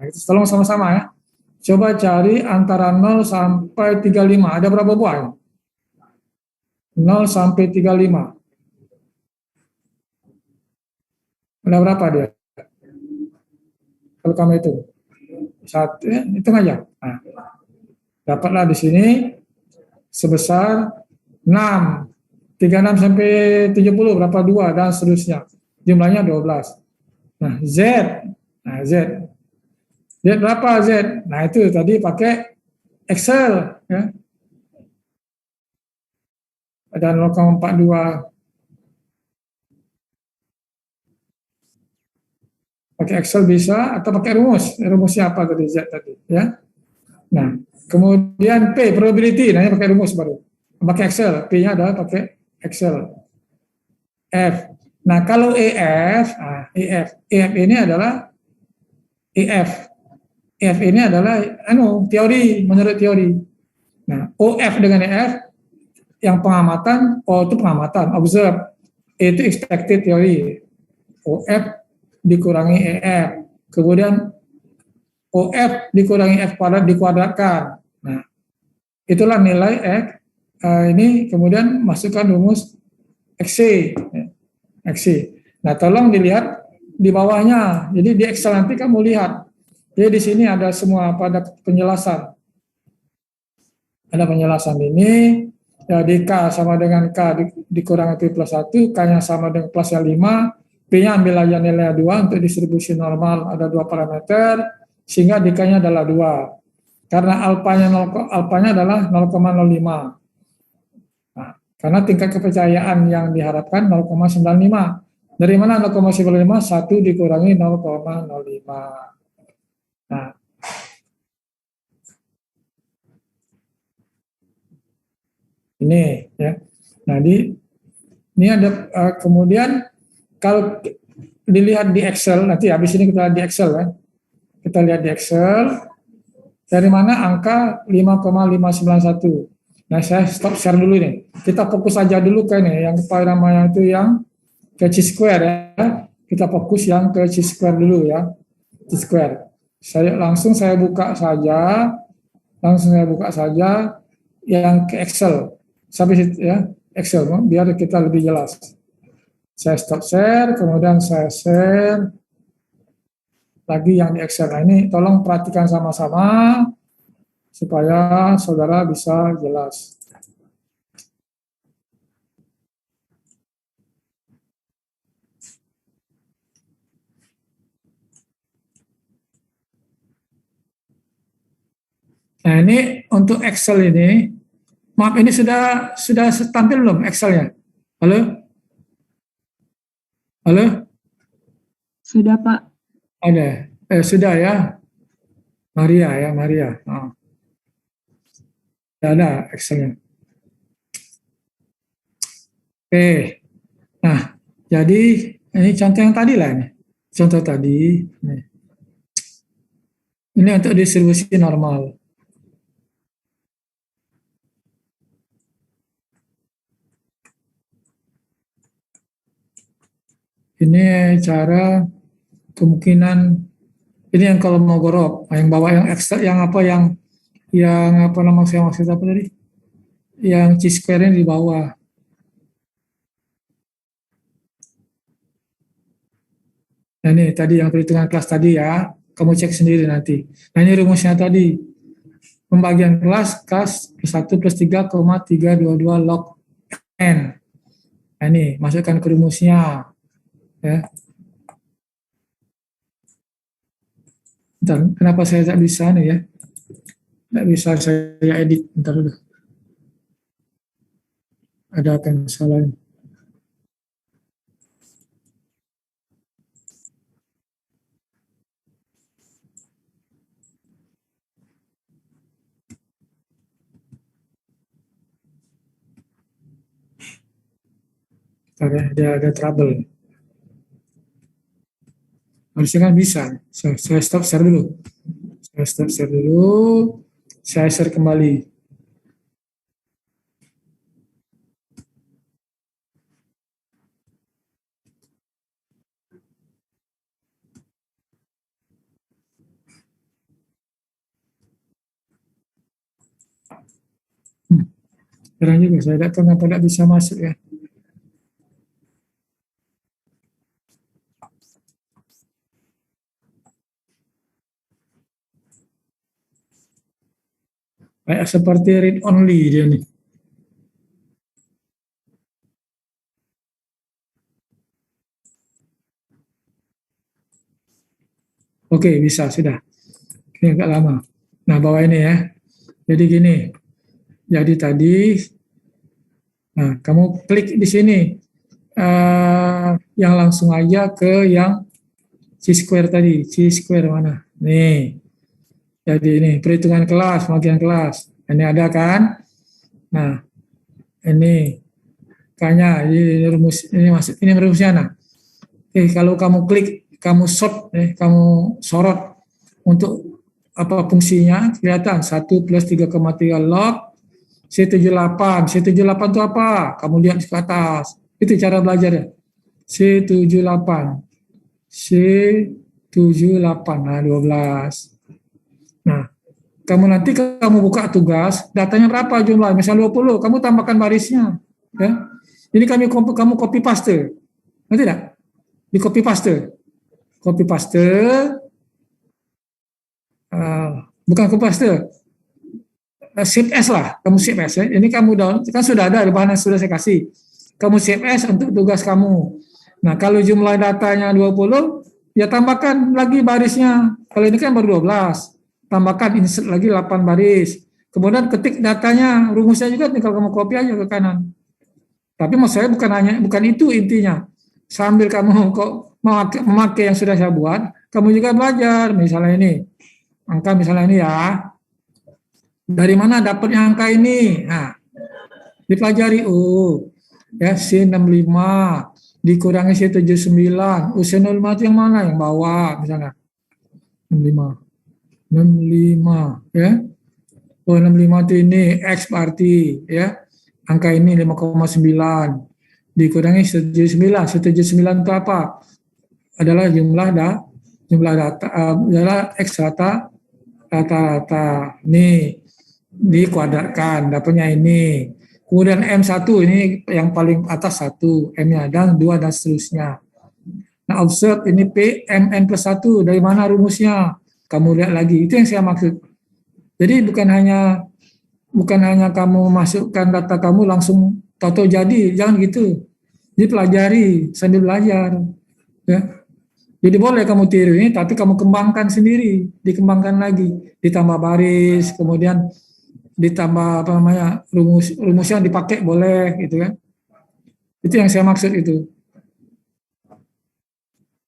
Nah, itu tolong sama-sama ya. Coba cari antara 0 sampai 35. Ada berapa buah? 0 sampai 35. Ada berapa dia? Kalau kamu itu. Satu, hitung aja. Nah, dapatlah di sini sebesar 6. 36 sampai 70 berapa? 2 dan seterusnya. Jumlahnya 12. Nah, Z. Nah, Z. Z berapa Z? Nah, itu tadi pakai Excel ya. Ada 0,42. Pakai Excel bisa atau pakai rumus. Rumusnya apa tadi Z tadi ya. Nah, kemudian P probability, nah ini pakai rumus baru. Pakai Excel, P-nya adalah pakai Excel. F. Nah, kalau EF, EF ini adalah EF. EF ini adalah teori, menurut teori. Nah, OF dengan EF yang pengamatan, O itu pengamatan, observe. E itu expected teori. OF dikurangi EF. Kemudian OF dikurangi F kuadrat dikuadratkan. Nah, itulah nilai ini kemudian masukkan rumus XC. XC. Nah, tolong dilihat di bawahnya. Jadi di Excel nanti kamu lihat. Jadi di sini ada semua pada penjelasan. Ada penjelasan ini. Jadi K sama dengan K dikurang P plus 1, K-nya sama dengan plusnya 5, P-nya ambil aja nilai 2 untuk distribusi normal, ada 2 parameter, sehingga DK-nya adalah 2. Karena alpanya adalah 0,05. Nah, karena tingkat kepercayaan yang diharapkan 0,95. Dari mana 0,95? 1 dikurangi 0,05. Nah, ini ya. Nah, ini ada kemudian kalau dilihat di Excel, nanti habis ini kita lihat di Excel ya. Kita lihat di Excel, dari mana angka 5,591. Nah, saya stop share dulu nih. Kita fokus aja dulu ke ini, yang apa namanya itu yang ke chi-square ya. Kita fokus yang ke chi-square dulu ya. Chi-square. Saya buka saja. Langsung saya buka saja yang ke Excel. Sampai situ ya, Excel biar kita lebih jelas. Saya stop share, kemudian saya share lagi yang di Excel. Nah, ini tolong perhatikan sama-sama supaya saudara bisa jelas. Nah, ini untuk Excel ini, maaf ini sudah tampil belum Excelnya? Halo? Halo? Sudah, Pak. Ada. Sudah ya. Maria ya, Maria. Oh. Ada Excelnya. Oke. Nah, jadi ini contoh yang tadi lah ini. Contoh tadi. Ini untuk distribusi normal. Ini cara kemungkinan ini yang kalau mau gorok, yang bawah yang ekstra, yang apa nama saya maksud apa tadi? Yang chi-square di bawah. Nah ini tadi yang perhitungan kelas tadi ya, kamu cek sendiri nanti. Nah ini rumusnya tadi, pembagian kelas 1 plus 3,322 log n. Nah ini masukkan ke rumusnya. Ya. Bentar, kenapa saya tak bisa nih ya? Tidak bisa saya edit. Bentar dulu. Ada apa yang salah ini? Ada trouble. Harusnya kan bisa. Saya stop share dulu. Saya share kembali. Heran juga, saya tidak tahu kenapa tidak bisa masuk ya. Kayak seperti read only dia nih. Oke, bisa, sudah. Ini agak lama. Nah, bawah ini ya. Jadi gini. Jadi tadi, nah, kamu klik di sini. Yang langsung aja ke yang chi-square tadi. Chi-square mana? Nih. Jadi ini perhitungan kelas, bagian kelas. Ini ada kan? Nah, ini K-nya, ini rumus, ini rumusnya. Nah, oke, kalau kamu klik, kamu sorot untuk apa fungsinya, kelihatan 1 plus 3,3 log C78. C78 itu apa? Kamu lihat ke atas. Itu cara belajar ya. C78. C78. Nah, 12. Nah, Kamu nanti kamu buka tugas, datanya berapa jumlah? Misal 20, kamu tambahkan barisnya. Ya. Ini kamu copy paste. Ngerti tidak? Di copy paste. Copy paste, bukan copy paste, save as lah. Kamu save as. Ya. Ini kamu kan sudah ada bahan yang sudah saya kasih. Kamu save as untuk tugas kamu. Nah, kalau jumlah datanya 20, ya tambahkan lagi barisnya. Kalau ini kan baru 12. Tambahkan insert lagi 8 baris. Kemudian ketik datanya, rumusnya juga tinggal kamu copy aja ke kanan. Tapi maksud saya bukan itu intinya. Sambil kamu kok memakai yang sudah saya buat, kamu juga belajar. Misalnya ini, angka misalnya ini ya. Dari mana dapatnya angka ini? Nah, dipelajari. Ya C65 dikurangi C79. C05 itu yang mana? Yang bawah misalnya. 65 ya. 65 itu ini X berarti ya. Angka ini 5,9 dikurangi 79. 79 itu apa? Adalah jumlah data adalah X rata. Nih dikuadratkan dapatnya ini. Kemudian M1 ini yang paling atas 1, M-nya dan 2 dan seterusnya. Nah, observe ini P MN plus 1 dari mana rumusnya? Kamu lihat lagi, itu yang saya maksud. Jadi bukan hanya kamu masukkan data kamu langsung tahu jadi, jangan gitu. Dipelajari sambil belajar. Ya. Jadi boleh kamu tiru ini, tapi kamu kembangkan sendiri, dikembangkan lagi, ditambah baris, kemudian ditambah rumus yang dipakai boleh, gitu kan? Itu yang saya maksud itu.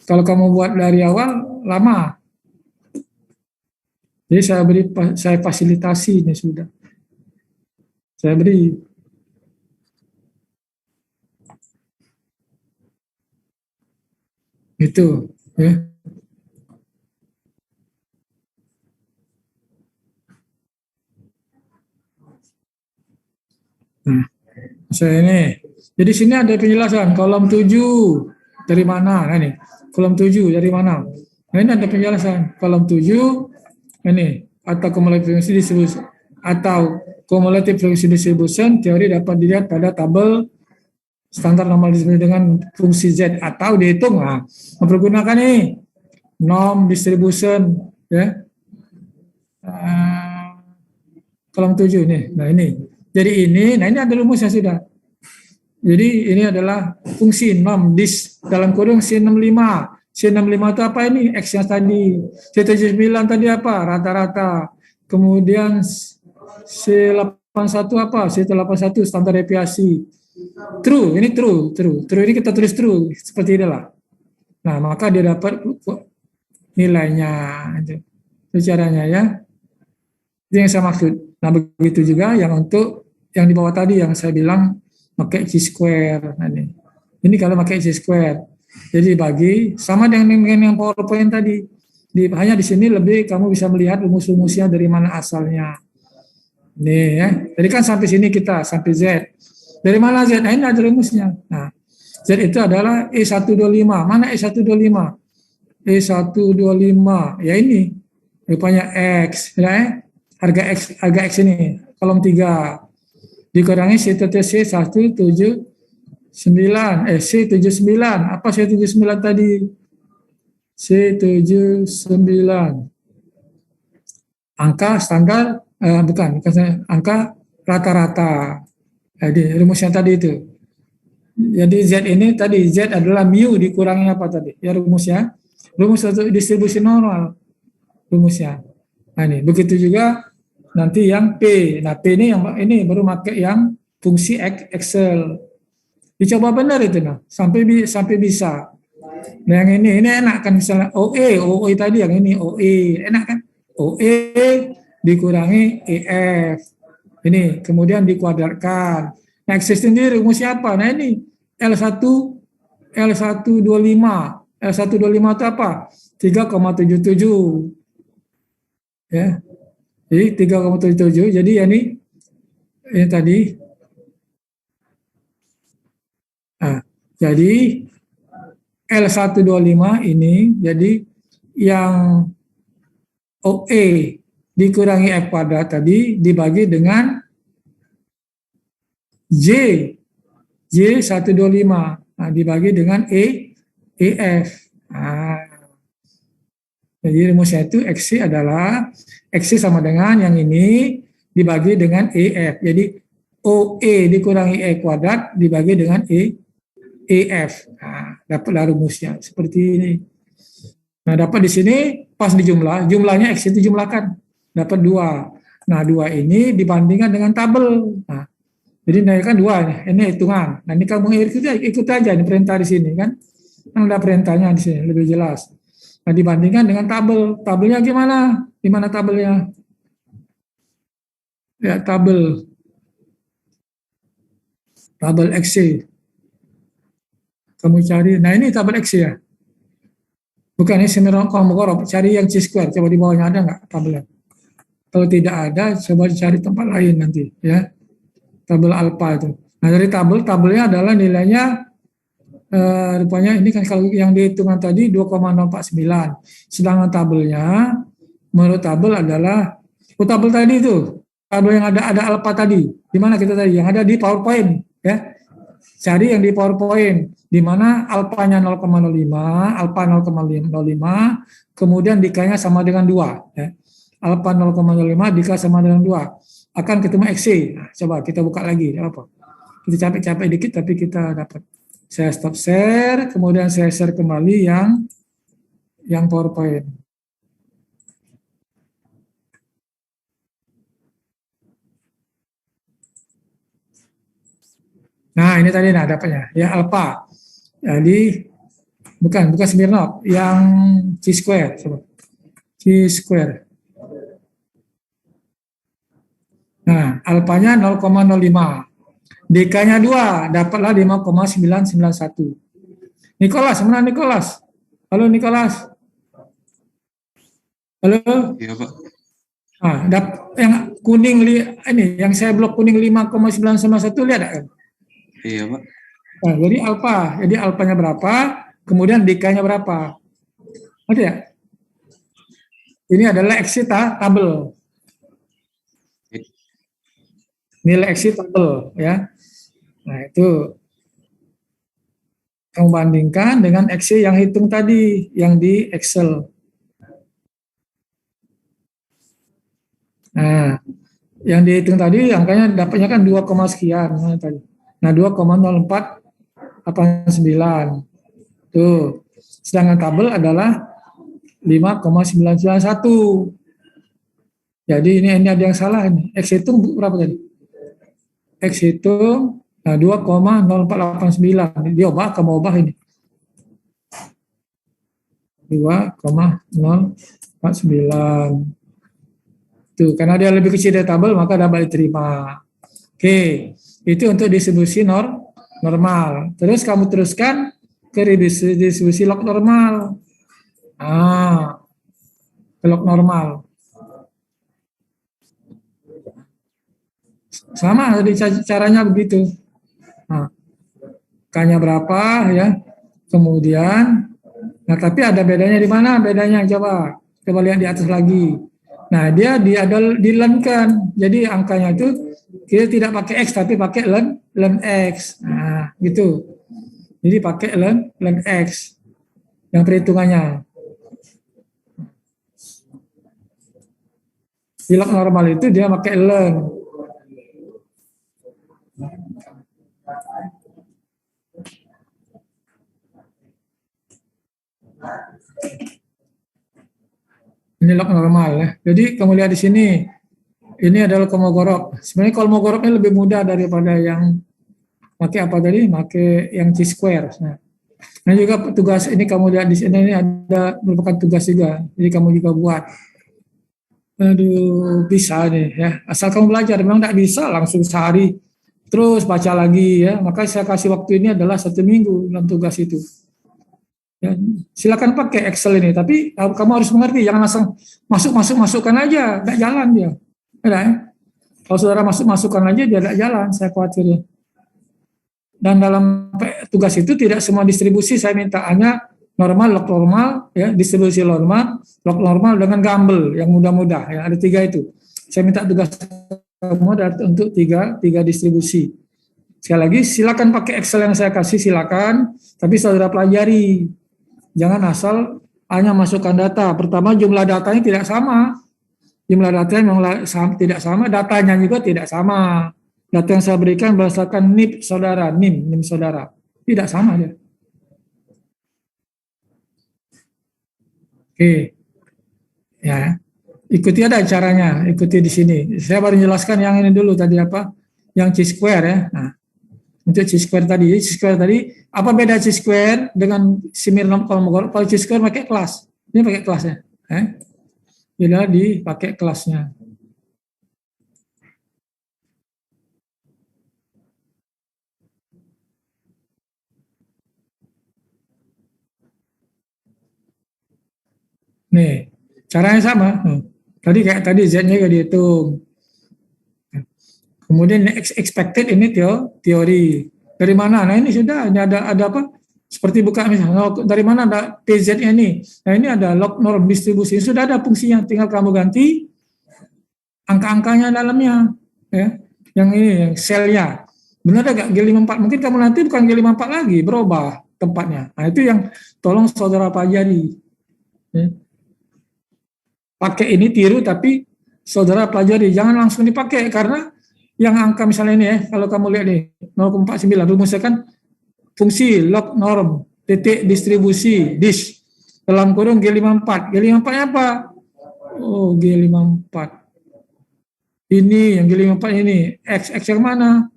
Kalau kamu buat dari awal lama. Jadi saya fasilitasi ini sudah. Saya beri. Itu, ya. Nah, saya ini. Jadi sini ada penjelasan kolom 7 dari mana? Nah ini, kolom 7 dari mana? Nah ini ada penjelasan kolom 7 ini atau cumulative function distribution teori dapat dilihat pada tabel standar normal distribution dengan fungsi Z atau dihitung mempergunakan nih norm distribution ya. Kolom 7 nih. Nah ini. Jadi ini ada rumusnya sudah. Jadi ini adalah fungsi norm dis dalam kurung C65. C65 itu apa ini? X-nya tadi. C79 tadi apa? Rata-rata. Kemudian C81 apa? C81 standar deviasi. True, ini true. True ini kita tulis true. Seperti inilah. Nah, maka dia dapat nilainya. Itu caranya ya. Itu yang saya maksud. Nah, begitu juga yang untuk yang di bawah tadi yang saya bilang pakai chi-square. Nah, ini kalau pakai chi-square. Jadi bagi sama dengan yang PowerPoint tadi. Hanya di sini lebih kamu bisa melihat rumus-rumusnya dari mana asalnya. Nih ya. Jadi kan sampai sini kita sampai Z. Dari mana Z? Nah, ini ada rumusnya. Nah, Z itu adalah E125. Mana E125? E125. Ya ini. Rupanya X, ya. Harga X ini kolom 3 dikurangi C179 C79 apa C79 tadi C79 angka standar bukan angka rata-rata. Jadi rumusnya tadi itu. Jadi Z ini tadi Z adalah mu dikurangi apa tadi ya rumusnya rumus untuk distribusi normal rumusnya. Nah ini begitu juga nanti yang P. Nah P ini baru pakai yang fungsi Excel. Dicoba benar itu nah sampai bisa. Nah yang ini enak kan misalnya OE tadi yang ini OE enak kan OE dikurangi EF ini kemudian dikuadratkan. Nah X sendiri rumusnya apa? Nah ini L125 itu apa? 3,77 ya. Jadi 3,77 jadi ini tadi. Nah, jadi L125 ini jadi yang OE dikurangi F kuadrat tadi dibagi dengan J 125. Nah, dibagi dengan EF. Nah, jadi rumusnya itu XC adalah XC sama dengan yang ini dibagi dengan EF. Jadi OE dikurangi E kuadrat dibagi dengan EF. Nah, dapatlah rumusnya seperti ini. Nah, dapat di sini pas jumlahnya X itu jumlahkan. Dapat 2. Nah, 2 ini dibandingkan dengan tabel. Nah, jadi naikkan 2 ini hitungan. Nah, ini kamu ikut aja ini perintah di sini kan. Kan ada perintahnya di sini lebih jelas. Nah, dibandingkan dengan tabel. Tabelnya gimana? Di mana tabelnya? Ya, tabel XC. Kamu cari. Nah, ini tabel XC ya. Bukan ini Semiron Kolmogorov. Cari yang C-square. Coba di bawahnya ada nggak tabelnya? Kalau tidak ada, coba cari tempat lain nanti ya. Tabel alfa itu. Nah, dari tabelnya adalah nilainya rupanya ini kan kalau yang dihitungan tadi 2,049. Sedangkan tabelnya menurut tabel adalah tabel tadi itu. Tabel yang ada alfa tadi. Di mana kita tadi? Yang ada di PowerPoint ya. Cari yang di PowerPoint di mana alfanya 0,05, alfa 0,05, kemudian dikanya sama dengan 2 ya. Alfa 0,05 dika sama dengan 2 akan ketemu XC. Nah, coba kita buka lagi apa? Kita capek-capek dikit tapi kita dapat. Saya stop share, kemudian saya share kembali yang PowerPoint. Nah, ini tadi dapatnya ya alfa. Jadi bukan Smirnov, yang C-square. C-square. Nah, alfanya 0,05. DK-nya 2, dapatlah 5,991. Nicholas, mana Nicholas? Halo Nicholas. Halo? Iya, Pak. Nah, yang kuning ini, yang saya blok kuning 5,991 lihat kan? Iya, Pak. Nah, jadi alfa, alfanya berapa? Kemudian DK-nya berapa? Oke ya? Ini adalah exit tabel. Nilai exit tabel ya. Nah, itu kamu bandingkan dengan XC yang hitung tadi, yang di Excel. Nah, yang dihitung tadi angkanya dapatnya kan 2, sekian tadi. Nah, 2,0489. Tuh. Sedangkan tabel adalah 5,991. Jadi ini ada yang salah ini. X hitung berapa tadi? X hitung 2,0489. Diubah, kamu ubah ini. 2,049. Tuh, karena dia lebih kecil dari tabel, maka dapat diterima. Oke, itu untuk distribusi normal. Terus kamu teruskan ke distribusi log normal. Ke log normal. Sama tadi caranya begitu. Nah, K-nya berapa ya? Kemudian, nah tapi ada bedanya di mana? Bedanya coba lihat di atas lagi. Nah, dia dilenkan. Jadi angkanya itu kita tidak pakai X tapi pakai len X. Nah, gitu. Jadi pakai len X yang perhitungannya. Di log normal itu dia pakai len. Ini log normal ya. Jadi kamu lihat di sini, ini adalah Kolmogorov. Sebenarnya Kolmogorov ini lebih mudah daripada yang pakai apa tadi? Pakai yang C-square. Nah, juga tugas ini kamu lihat di sini ini ada merupakan tugas juga. Jadi kamu juga buat. Aduh, bisa nih ya. Asal kamu belajar. Memang tidak bisa langsung sehari terus baca lagi ya. Maka saya kasih waktu ini adalah 1 minggu dalam tugas itu. Ya, silakan pakai Excel ini, tapi kamu harus mengerti, jangan langsung masukkan aja, nggak jalan dia. Ya, kalau saudara masukkan aja dia nggak jalan, saya khawatir ya. Dan dalam tugas itu tidak semua distribusi saya minta, hanya normal, log normal, ya, distribusi normal, log normal dengan gamble yang mudah-mudah. Ya, ada 3 itu. Saya minta tugas kamu untuk tiga distribusi. Sekali lagi, silakan pakai Excel yang saya kasih, silakan. Tapi saudara pelajari. Jangan asal hanya masukkan data. Pertama, jumlah datanya tidak sama. Jumlah data memang tidak sama, datanya juga tidak sama. Data yang saya berikan berdasarkan NIP saudara, NIM saudara. Tidak sama dia. Oke. Ya. Ikuti ada caranya, ikuti di sini. Saya baru jelaskan yang ini dulu tadi apa? Yang C-square ya. Nah, untuk C-square tadi, apa beda C-square dengan Smirnov Kolmogorov? Kalau C-square pakai kelas. Ini pakai kelasnya. Bila dipakai kelasnya. Nih, caranya sama. Kayak tadi Z-nya juga dihitung. Kemudian expected ini teori. Dari mana? Nah ini sudah, ini ada apa? Seperti buka misalnya, dari mana ada PZ-nya ini? Nah ini ada log norm distribusi, sudah ada fungsinya, tinggal kamu ganti angka-angkanya dalamnya. Ya. Yang ini, yang selnya. Benar ada gak G54? Mungkin kamu nanti bukan G54 lagi, berubah tempatnya. Nah itu yang tolong saudara pelajari. Ya. Pakai ini tiru, tapi saudara pelajari. Jangan langsung dipakai, karena yang angka misalnya ini ya, kalau kamu lihat nih, 0,49, rumusnya kan fungsi log norm, titik distribusi, dish, dalam kurung G54. G54-nya apa? Oh, G54. Ini, yang G54 ini. X yang mana?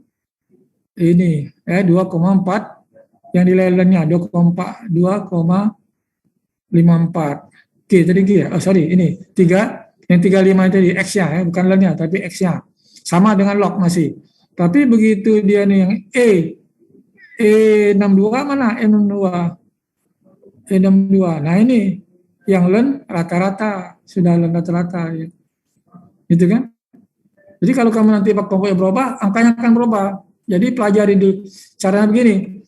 Ini, 2,4. Yang nilai-nilainya 2,54. Oke, tadi G ya? Oh, sorry, ini. 3. Yang 35 tadi, X-nya, ya, bukan lainnya, tapi X-nya. Sama dengan log masih. Tapi begitu dia nih yang E62 mana? E62. Nah ini yang len rata-rata. Sudah len rata-rata. Ya. Gitu kan? Jadi kalau kamu nanti pakai berubah, angkanya akan berubah. Jadi pelajari dulu. Caranya begini.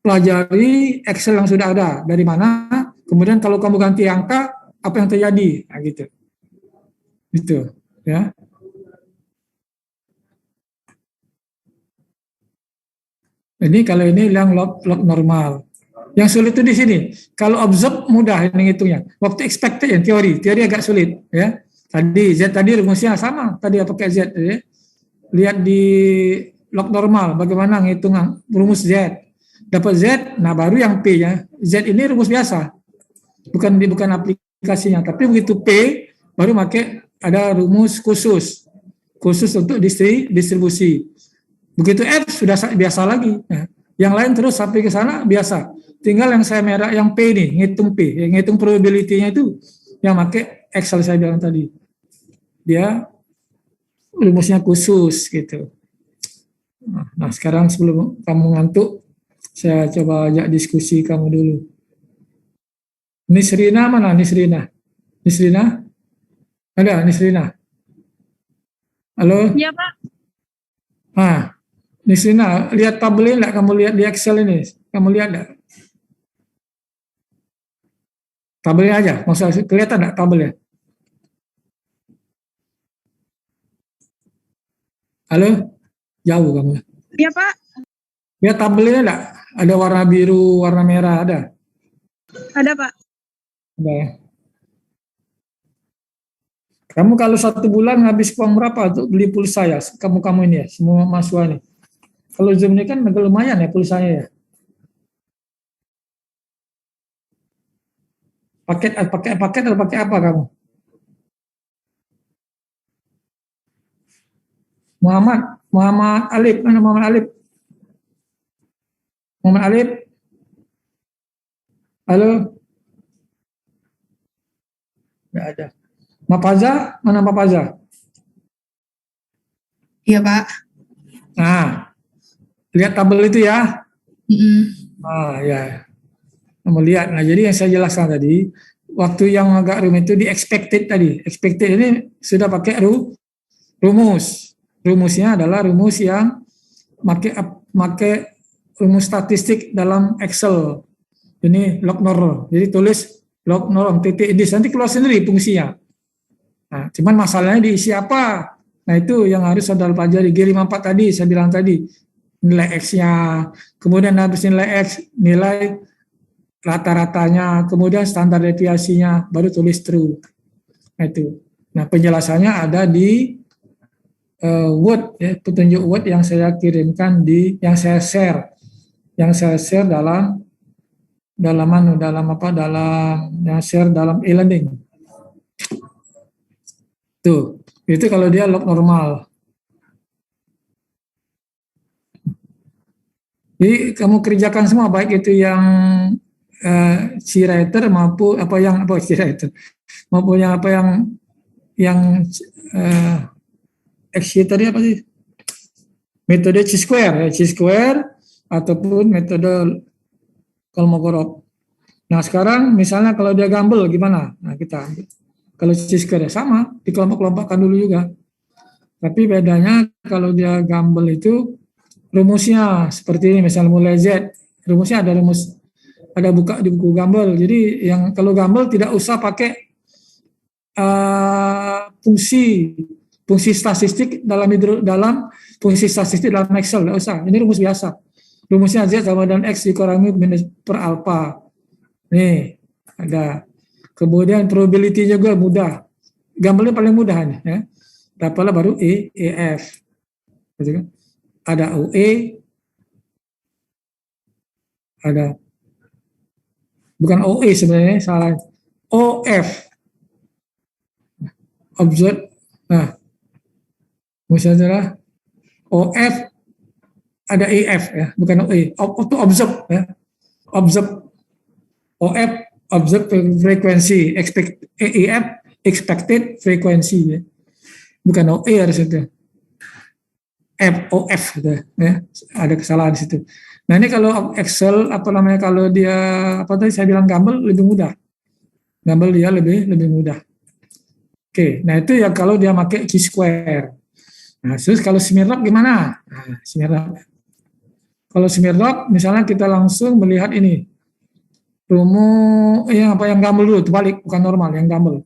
Pelajari Excel yang sudah ada. Dari mana? Kemudian kalau kamu ganti angka, apa yang terjadi? Nah gitu. Gitu. Ya. Ini kalau ini yang log normal. Yang sulit itu di sini. Kalau observe mudah menghitungnya. Waktu expected yang teori agak sulit ya. Tadi Z tadi rumusnya sama. Tadi apa pakai Z ya. Lihat di log normal bagaimana ngitung rumus Z. Dapat Z, nah baru yang P ya. Z ini rumus biasa. Bukan aplikasinya, tapi begitu P baru pakai ada rumus khusus untuk distribusi. Begitu F sudah biasa lagi. Nah, yang lain terus sampai ke sana biasa. Tinggal yang saya merah, yang P nih, ngitung P. Yang ngitung probability-nya itu yang pakai Excel saya bilang tadi. Dia rumusnya khusus gitu. Nah, sekarang sebelum kamu ngantuk, saya coba ajak diskusi kamu dulu. Nisrina mana? Nisrina? Ada Nisrina? Halo? Iya, Pak. Ah, Nisrina, lihat tabel ini enggak? Kamu lihat di Excel ini? Kamu lihat enggak? Tabelnya aja, maksudnya kelihatan enggak tabelnya? Halo? Jauh kamu. Iya, Pak. Lihat tabelnya enggak? Ada warna biru, warna merah, ada? Ada, Pak. Ada ya? Kamu kalau 1 bulan habis uang berapa untuk beli pulsa ya? Kamu ini ya, semua mahasiswa nih. Kalau Zoom ini kan agak lumayan ya pulsanya ya. Paket atau pakai apa kamu? Muhammad Alif, mana Muhammad Alif? Muhammad Alif? Halo? Enggak ada. Mapaza, mana Mapaza? Iya, Pak. Nah, lihat tabel itu ya. Ya. Kamu lihat. Nah, jadi yang saya jelaskan tadi, waktu yang agak rumit itu di expected tadi. Expected ini sudah pakai rumus. Rumusnya adalah rumus yang pakai rumus statistik dalam Excel. ini log norm. Jadi tulis log norm titik dis, nanti keluar sendiri fungsinya. Nah, cuman masalahnya diisi apa? Nah, itu yang harus saudara pelajari. G54 tadi, saya bilang tadi, nilai X-nya, kemudian habis nilai X, nilai rata-ratanya, kemudian standar deviasinya, baru tulis true. Nah, itu. Nah, penjelasannya ada di Word, ya, petunjuk Word yang saya kirimkan yang saya share dalam yang share dalam e-learning. Tuh, itu kalau dia log normal. Jadi kamu kerjakan semua, baik itu yang C-writer maupun C-writer maupun yang X tadi apa sih? Metode C-square, ataupun metode Kolmogorov. Nah, sekarang misalnya kalau dia gamble gimana? Nah, kita ambil. Kalau C-square ya sama, dikelompok-kelompokkan dulu juga. Tapi bedanya kalau dia gamble itu rumusnya seperti ini, misalnya mulai Z, rumusnya ada buka di buku gamble. Jadi yang kalau gamble tidak usah pakai fungsi statistik dalam fungsi statistik dalam Excel, tidak usah. Ini rumus biasa. Rumusnya Z sama dengan X dikurangi minus per alpha. Nih, ada. Kemudian probability juga mudah. Gambarnya paling mudah nih, ya. Dapatlah baru EF. Gitu kan? Ada OE, ada bukan OE sebenarnya, salah. OF. Observe. Nah, misalnya OF ada EF ya, bukan OE. Itu observe ya. Observe. OF observe frequency, EF expected frequency ya. Bukan OE harus itu. OF gitu ya. Ada kesalahan di situ. Nah, ini kalau Excel kalau dia tadi saya bilang gamble lebih mudah. Gamble dia lebih mudah. Oke, nah itu ya kalau dia pakai Q-square. Nah, terus kalau Smirnoff gimana? Nah, Smirnoff. Kalau Smirnoff misalnya kita langsung melihat ini. Rumus yang gamble dulu, terbalik, bukan normal, yang gamble.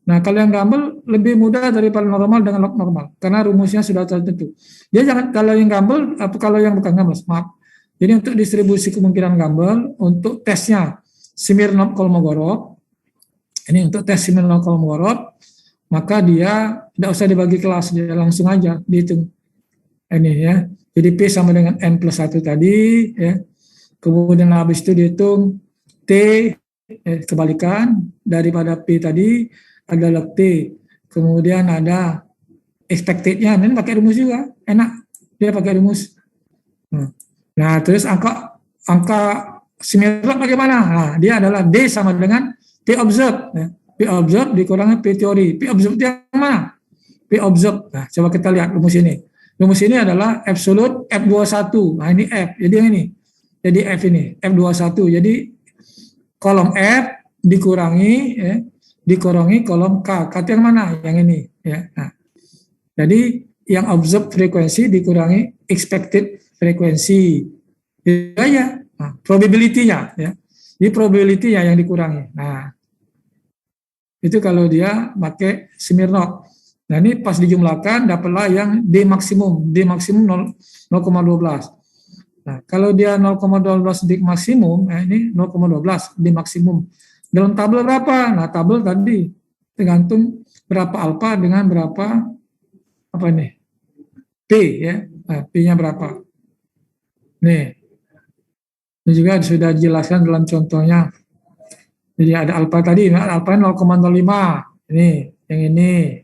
Nah, kalau yang gamble lebih mudah daripada normal dengan log normal karena rumusnya sudah tertentu. Dia jangan kalau yang gamble kalau yang bukan gamble, maaf. Jadi untuk distribusi kemungkinan gamble untuk tesnya Smirnoff-Kolmogorov. Ini untuk tes Smirnoff-Kolmogorov, maka dia tidak usah dibagi kelas, dia langsung aja dihitung. Ini ya. Jadi P sama dengan N plus 1 tadi ya. Kemudian habis itu dihitung T kebalikan daripada P tadi adalah T. Kemudian ada expected-nya, ini pakai rumus juga, enak. Dia pakai rumus. Nah, terus angka Smirnoff bagaimana? Nah, dia adalah D sama dengan P observe. Ya. P observe dikurangi P teori. P observe itu yang mana? P observe. Nah, coba kita lihat rumus ini. Rumus ini adalah absolute F21. Nah, ini F. Jadi yang ini. Jadi F ini, F21. Jadi kolom F dikurangi kolom K. K itu yang mana? Yang ini. Ya. Nah, jadi yang observe frekuensi dikurangi expected frekuensi. Ya. Nah, probability-nya. Ya. Jadi probability-nya yang dikurangi. Nah, itu kalau dia pakai Smirnoff. Nah, ini pas dijumlahkan dapatlah yang D maksimum 0,12. Nah, kalau dia 0,12 D maksimum, ini 0,12 D maksimum. Dalam tabel berapa? Nah, tabel tadi tergantung berapa alfa dengan berapa P ya. Nah, P-nya berapa? Nih. Ini juga sudah dijelaskan dalam contohnya. Jadi ada alfa tadi, alfa 0,05. Ini, yang ini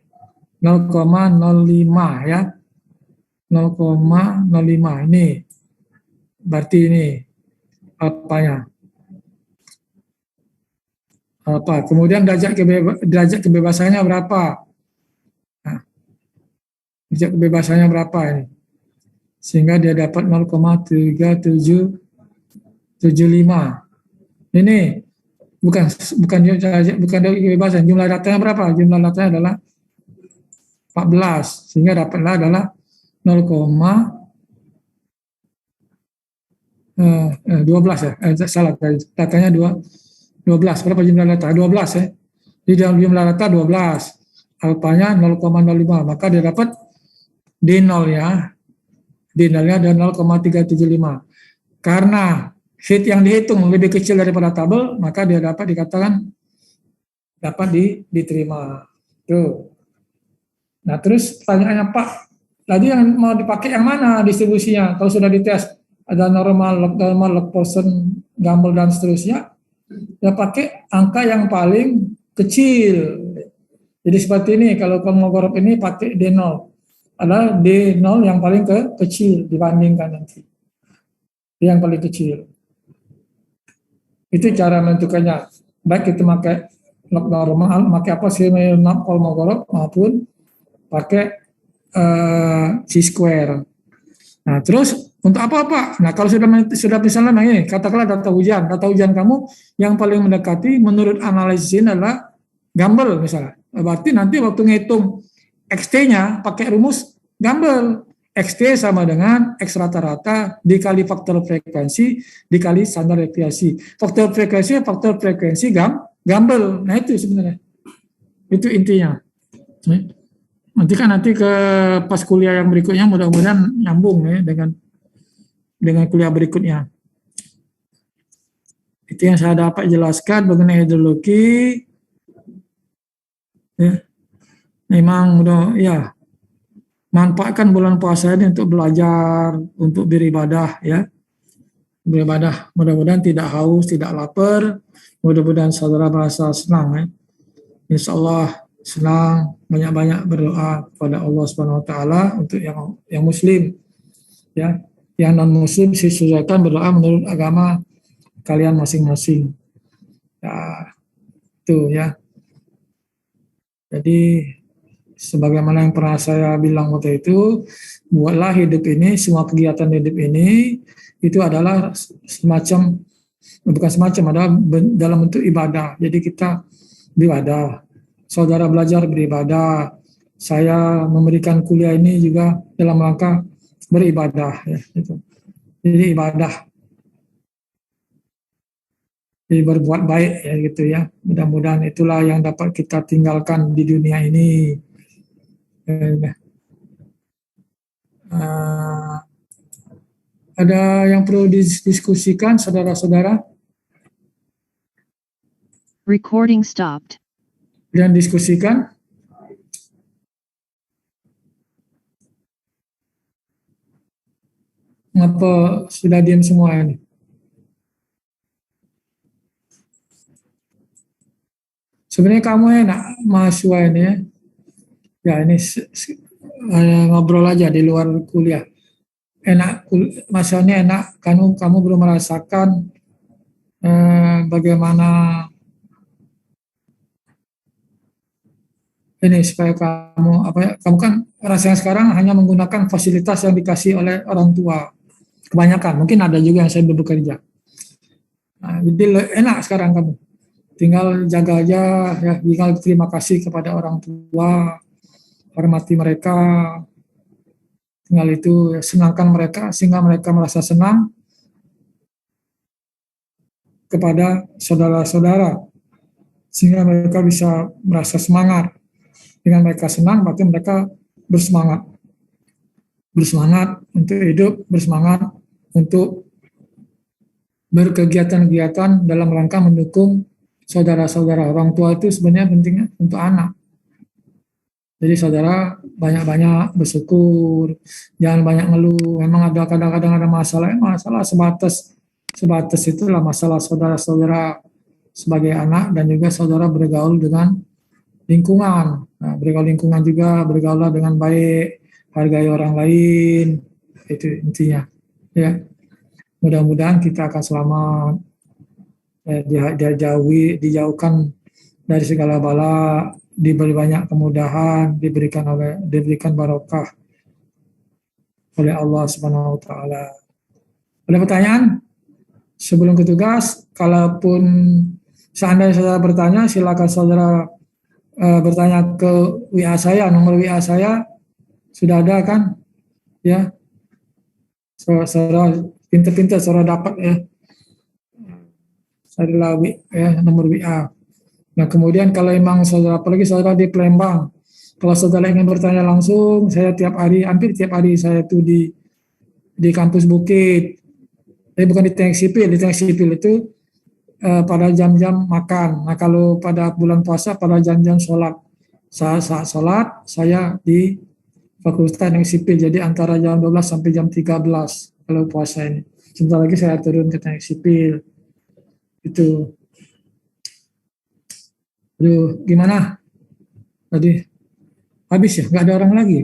0,05 ya. 0,05 ini. Berarti ini alfanya. Alfa. Kemudian derajat kebebasannya berapa? Nah, derajat kebebasannya berapa ini? Sehingga dia dapat 0,3775. Ini bukan kebebasan, jumlah datanya berapa? Jumlah datanya adalah 14, sehingga dapatlah adalah 0,14 12 ya, salah datanya 12. Berapa jumlah data? 12 ya. Di dalam jumlah data 12, alfanya 0,05, maka dia dapat D0-nya ada 0,375. Karena hit yang dihitung lebih kecil daripada tabel, maka dia dapat dikatakan dapat diterima. Tuh. Nah, terus pertanyaannya Pak, tadi yang mau dipakai yang mana distribusinya? Kalau sudah dites ada normal, log normal, log Poisson, Gumbel dan seterusnya, ya pakai angka yang paling kecil. Jadi seperti ini, kalau Kolmogorov ini pakai D0, adalah D0 yang paling kecil dibandingkan nanti. Yang paling kecil. Itu cara menentukannya. Baik itu pakai log normal, pakai apa sih Kolmogorov maupun pakai chi-square. Nah, terus untuk apa-apa? Nah, kalau sudah misalnya ini, katakanlah data hujan kamu yang paling mendekati menurut analisis ini adalah Gumbel misalnya. Berarti nanti waktu ngitung XT-nya pakai rumus Gumbel. XT sama dengan X rata-rata dikali faktor frekuensi dikali standar deviasi. Faktor frekuensi Gumbel. Nah, itu sebenarnya. Itu intinya. Nanti ke pas kuliah yang berikutnya mudah-mudahan nyambung ya dengan kuliah berikutnya. Itu yang saya dapat jelaskan mengenai hidrologi. Ya. Memang ya manfaatkan bulan puasa ini untuk belajar, untuk beribadah ya. Beribadah, mudah-mudahan tidak haus, tidak lapar. Mudah-mudahan saudara merasa senang ya. Insya Allah senang, banyak-banyak berdoa kepada Allah Subhanahu wa taala untuk yang muslim ya. Yang non muslim disesuaikan berdoa menurut agama kalian masing-masing. Ya, itu ya. Jadi sebagaimana yang pernah saya bilang waktu itu, buatlah hidup ini, semua kegiatan hidup ini itu adalah bukan semacam, adalah dalam bentuk ibadah. Jadi kita beribadah. Saudara belajar beribadah, saya memberikan kuliah ini juga dalam rangka beribadah ya, gitu. Jadi ibadah, jadi berbuat baik ya gitu ya. Mudah-mudahan itulah yang dapat kita tinggalkan di dunia ini. Ada yang perlu didiskusikan saudara-saudara? Recording stopped. Dan diskusikan. Ngapa sudah diam semua ini? Sebenarnya kamu enak mahasiswa ini ya. Ya ini ngobrol aja di luar kuliah. Enak, maksudnya enak. Kamu belum merasakan bagaimana ini supaya kamu kan rasanya sekarang hanya menggunakan fasilitas yang dikasih oleh orang tua kebanyakan, mungkin ada juga yang saya bekerja. Nah, jadi enak sekarang kamu tinggal jaga aja ya, tinggal terima kasih kepada orang tua, hormati mereka, tinggal itu senangkan mereka sehingga mereka merasa senang kepada saudara-saudara sehingga mereka bisa merasa semangat. Dengan mereka senang, maka mereka bersemangat untuk hidup, bersemangat untuk berkegiatan-kegiatan dalam rangka mendukung saudara-saudara. Orang tua itu sebenarnya pentingnya untuk anak. Jadi saudara banyak-banyak bersyukur, jangan banyak ngeluh. Memang ada kadang-kadang ada masalah sebatas itulah masalah saudara-saudara sebagai anak dan juga saudara bergaul dengan lingkungan. Nah, bergaul lingkungan juga, bergaullah dengan baik, hargai orang lain, itu intinya. Ya, mudah-mudahan kita akan selamat, dijauhkan dari segala bala, diberi banyak kemudahan, diberikan barokah oleh Allah Subhanahu wa taala. Ada pertanyaan? Sebelum ke tugas, kalaupun seandainya saudara bertanya, silakan saudara bertanya ke WA saya, nomor WA saya sudah ada kan? Ya, saudara pintar-pintar saudara dapat ya. Saudara nomor WA. Nah kemudian kalau emang saudara, apalagi saudara di Palembang, kalau saudara ingin bertanya langsung, saya hampir tiap hari saya tuh di kampus Bukit. Tapi bukan di Teknik Sipil. Di Teknik Sipil itu pada jam-jam makan. Nah kalau pada bulan puasa pada jam-jam sholat. Saat sholat saya di Fakultas Teknik Sipil. Jadi antara jam 12 sampai jam 13 kalau puasa ini. Sebentar lagi saya turun ke Teknik Sipil. Itu. Aduh, gimana? Tadi habis ya? Nggak ada orang lagi ya?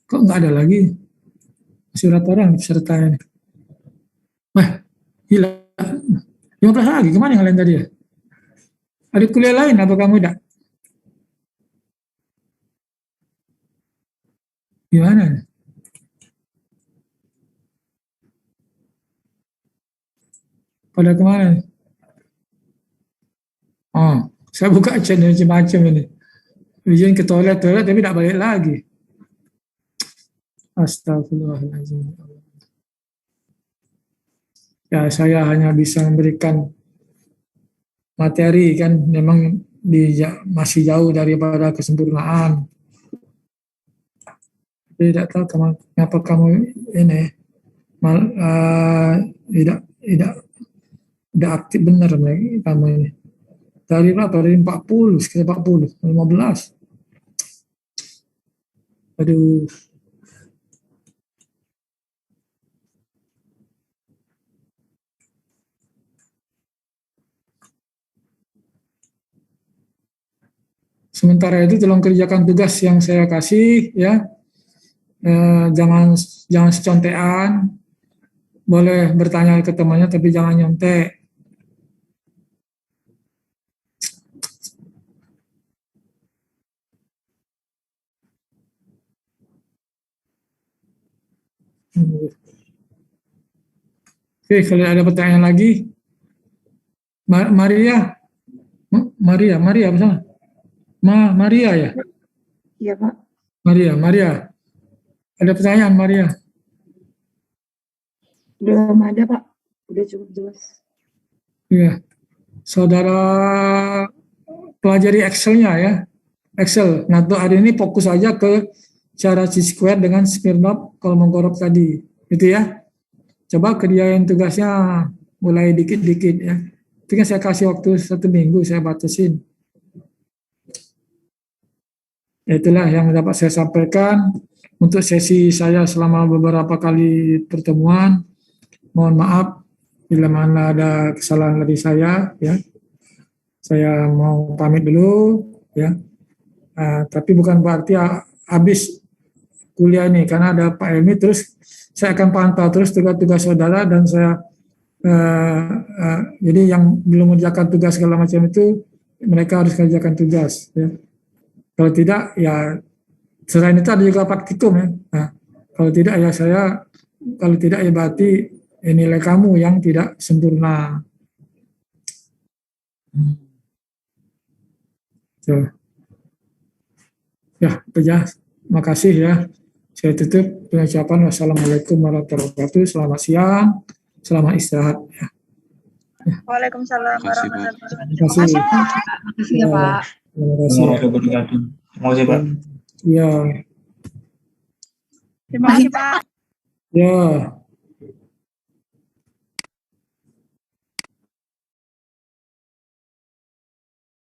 Kok nggak ada lagi? Masih berapa orang pesertanya? Wah, gila. 15 lagi, kemana kalian tadi ya? Ada kuliah lain apa kamu tidak? Gimana? Pada kemana? Oh, saya buka chat macam-macam ini. Izin ke toilet tapi tidak balik lagi. Astagfirullahaladzim. Ya, saya hanya bisa memberikan materi kan, memang masih jauh daripada kesempurnaan. Tidak tahu kenapa kamu ini tidak aktif benar kamu ini. Dari berapa? Dari 40, sekitar 40, 15. Aduh. Sementara itu tolong kerjakan tugas yang saya kasih ya. Jangan secontean. Boleh bertanya ke temannya tapi jangan nyontek. Oke, kalau ada pertanyaan lagi, Maria apa sama? Maria ya? Iya, Pak. Maria. Ada pertanyaan, Maria? Belum ada, Pak. Udah cukup jelas. Iya. Saudara pelajari Excel-nya ya. Excel. Nah, untuk hari ini fokus aja ke cara C-square dengan Smirnov Kolmogorov tadi. Itu ya. Coba kerjain tugasnya mulai dikit-dikit ya. Itu kan saya kasih waktu 1 minggu, saya batasin. Itulah yang dapat saya sampaikan untuk sesi saya selama beberapa kali pertemuan. Mohon maaf bila mana ada kesalahan dari saya ya. Saya mau pamit dulu ya. Tapi bukan berarti habis kuliah ini karena ada Pak Elmi, terus saya akan pantau terus tugas-tugas saudara dan saya jadi yang belum mengerjakan tugas segala macam itu mereka harus kerjakan tugas ya. Kalau tidak ya selain itu ada juga praktikum ya. Nah, kalau tidak ya berarti nilai kamu yang tidak sempurna. So. Ya, itu ya. Makasih ya. Saya tutup dengan ucapan wassalamualaikum warahmatullahi wabarakatuh. Selamat siang, selamat istirahat. Ya. Waalaikumsalam warahmatullahi Terima kasih. wabarakatuh. Makasih ya, Pak. Terima kasih. Terima kasih, Pak. Ya. Terima kasih, Pak. Ya.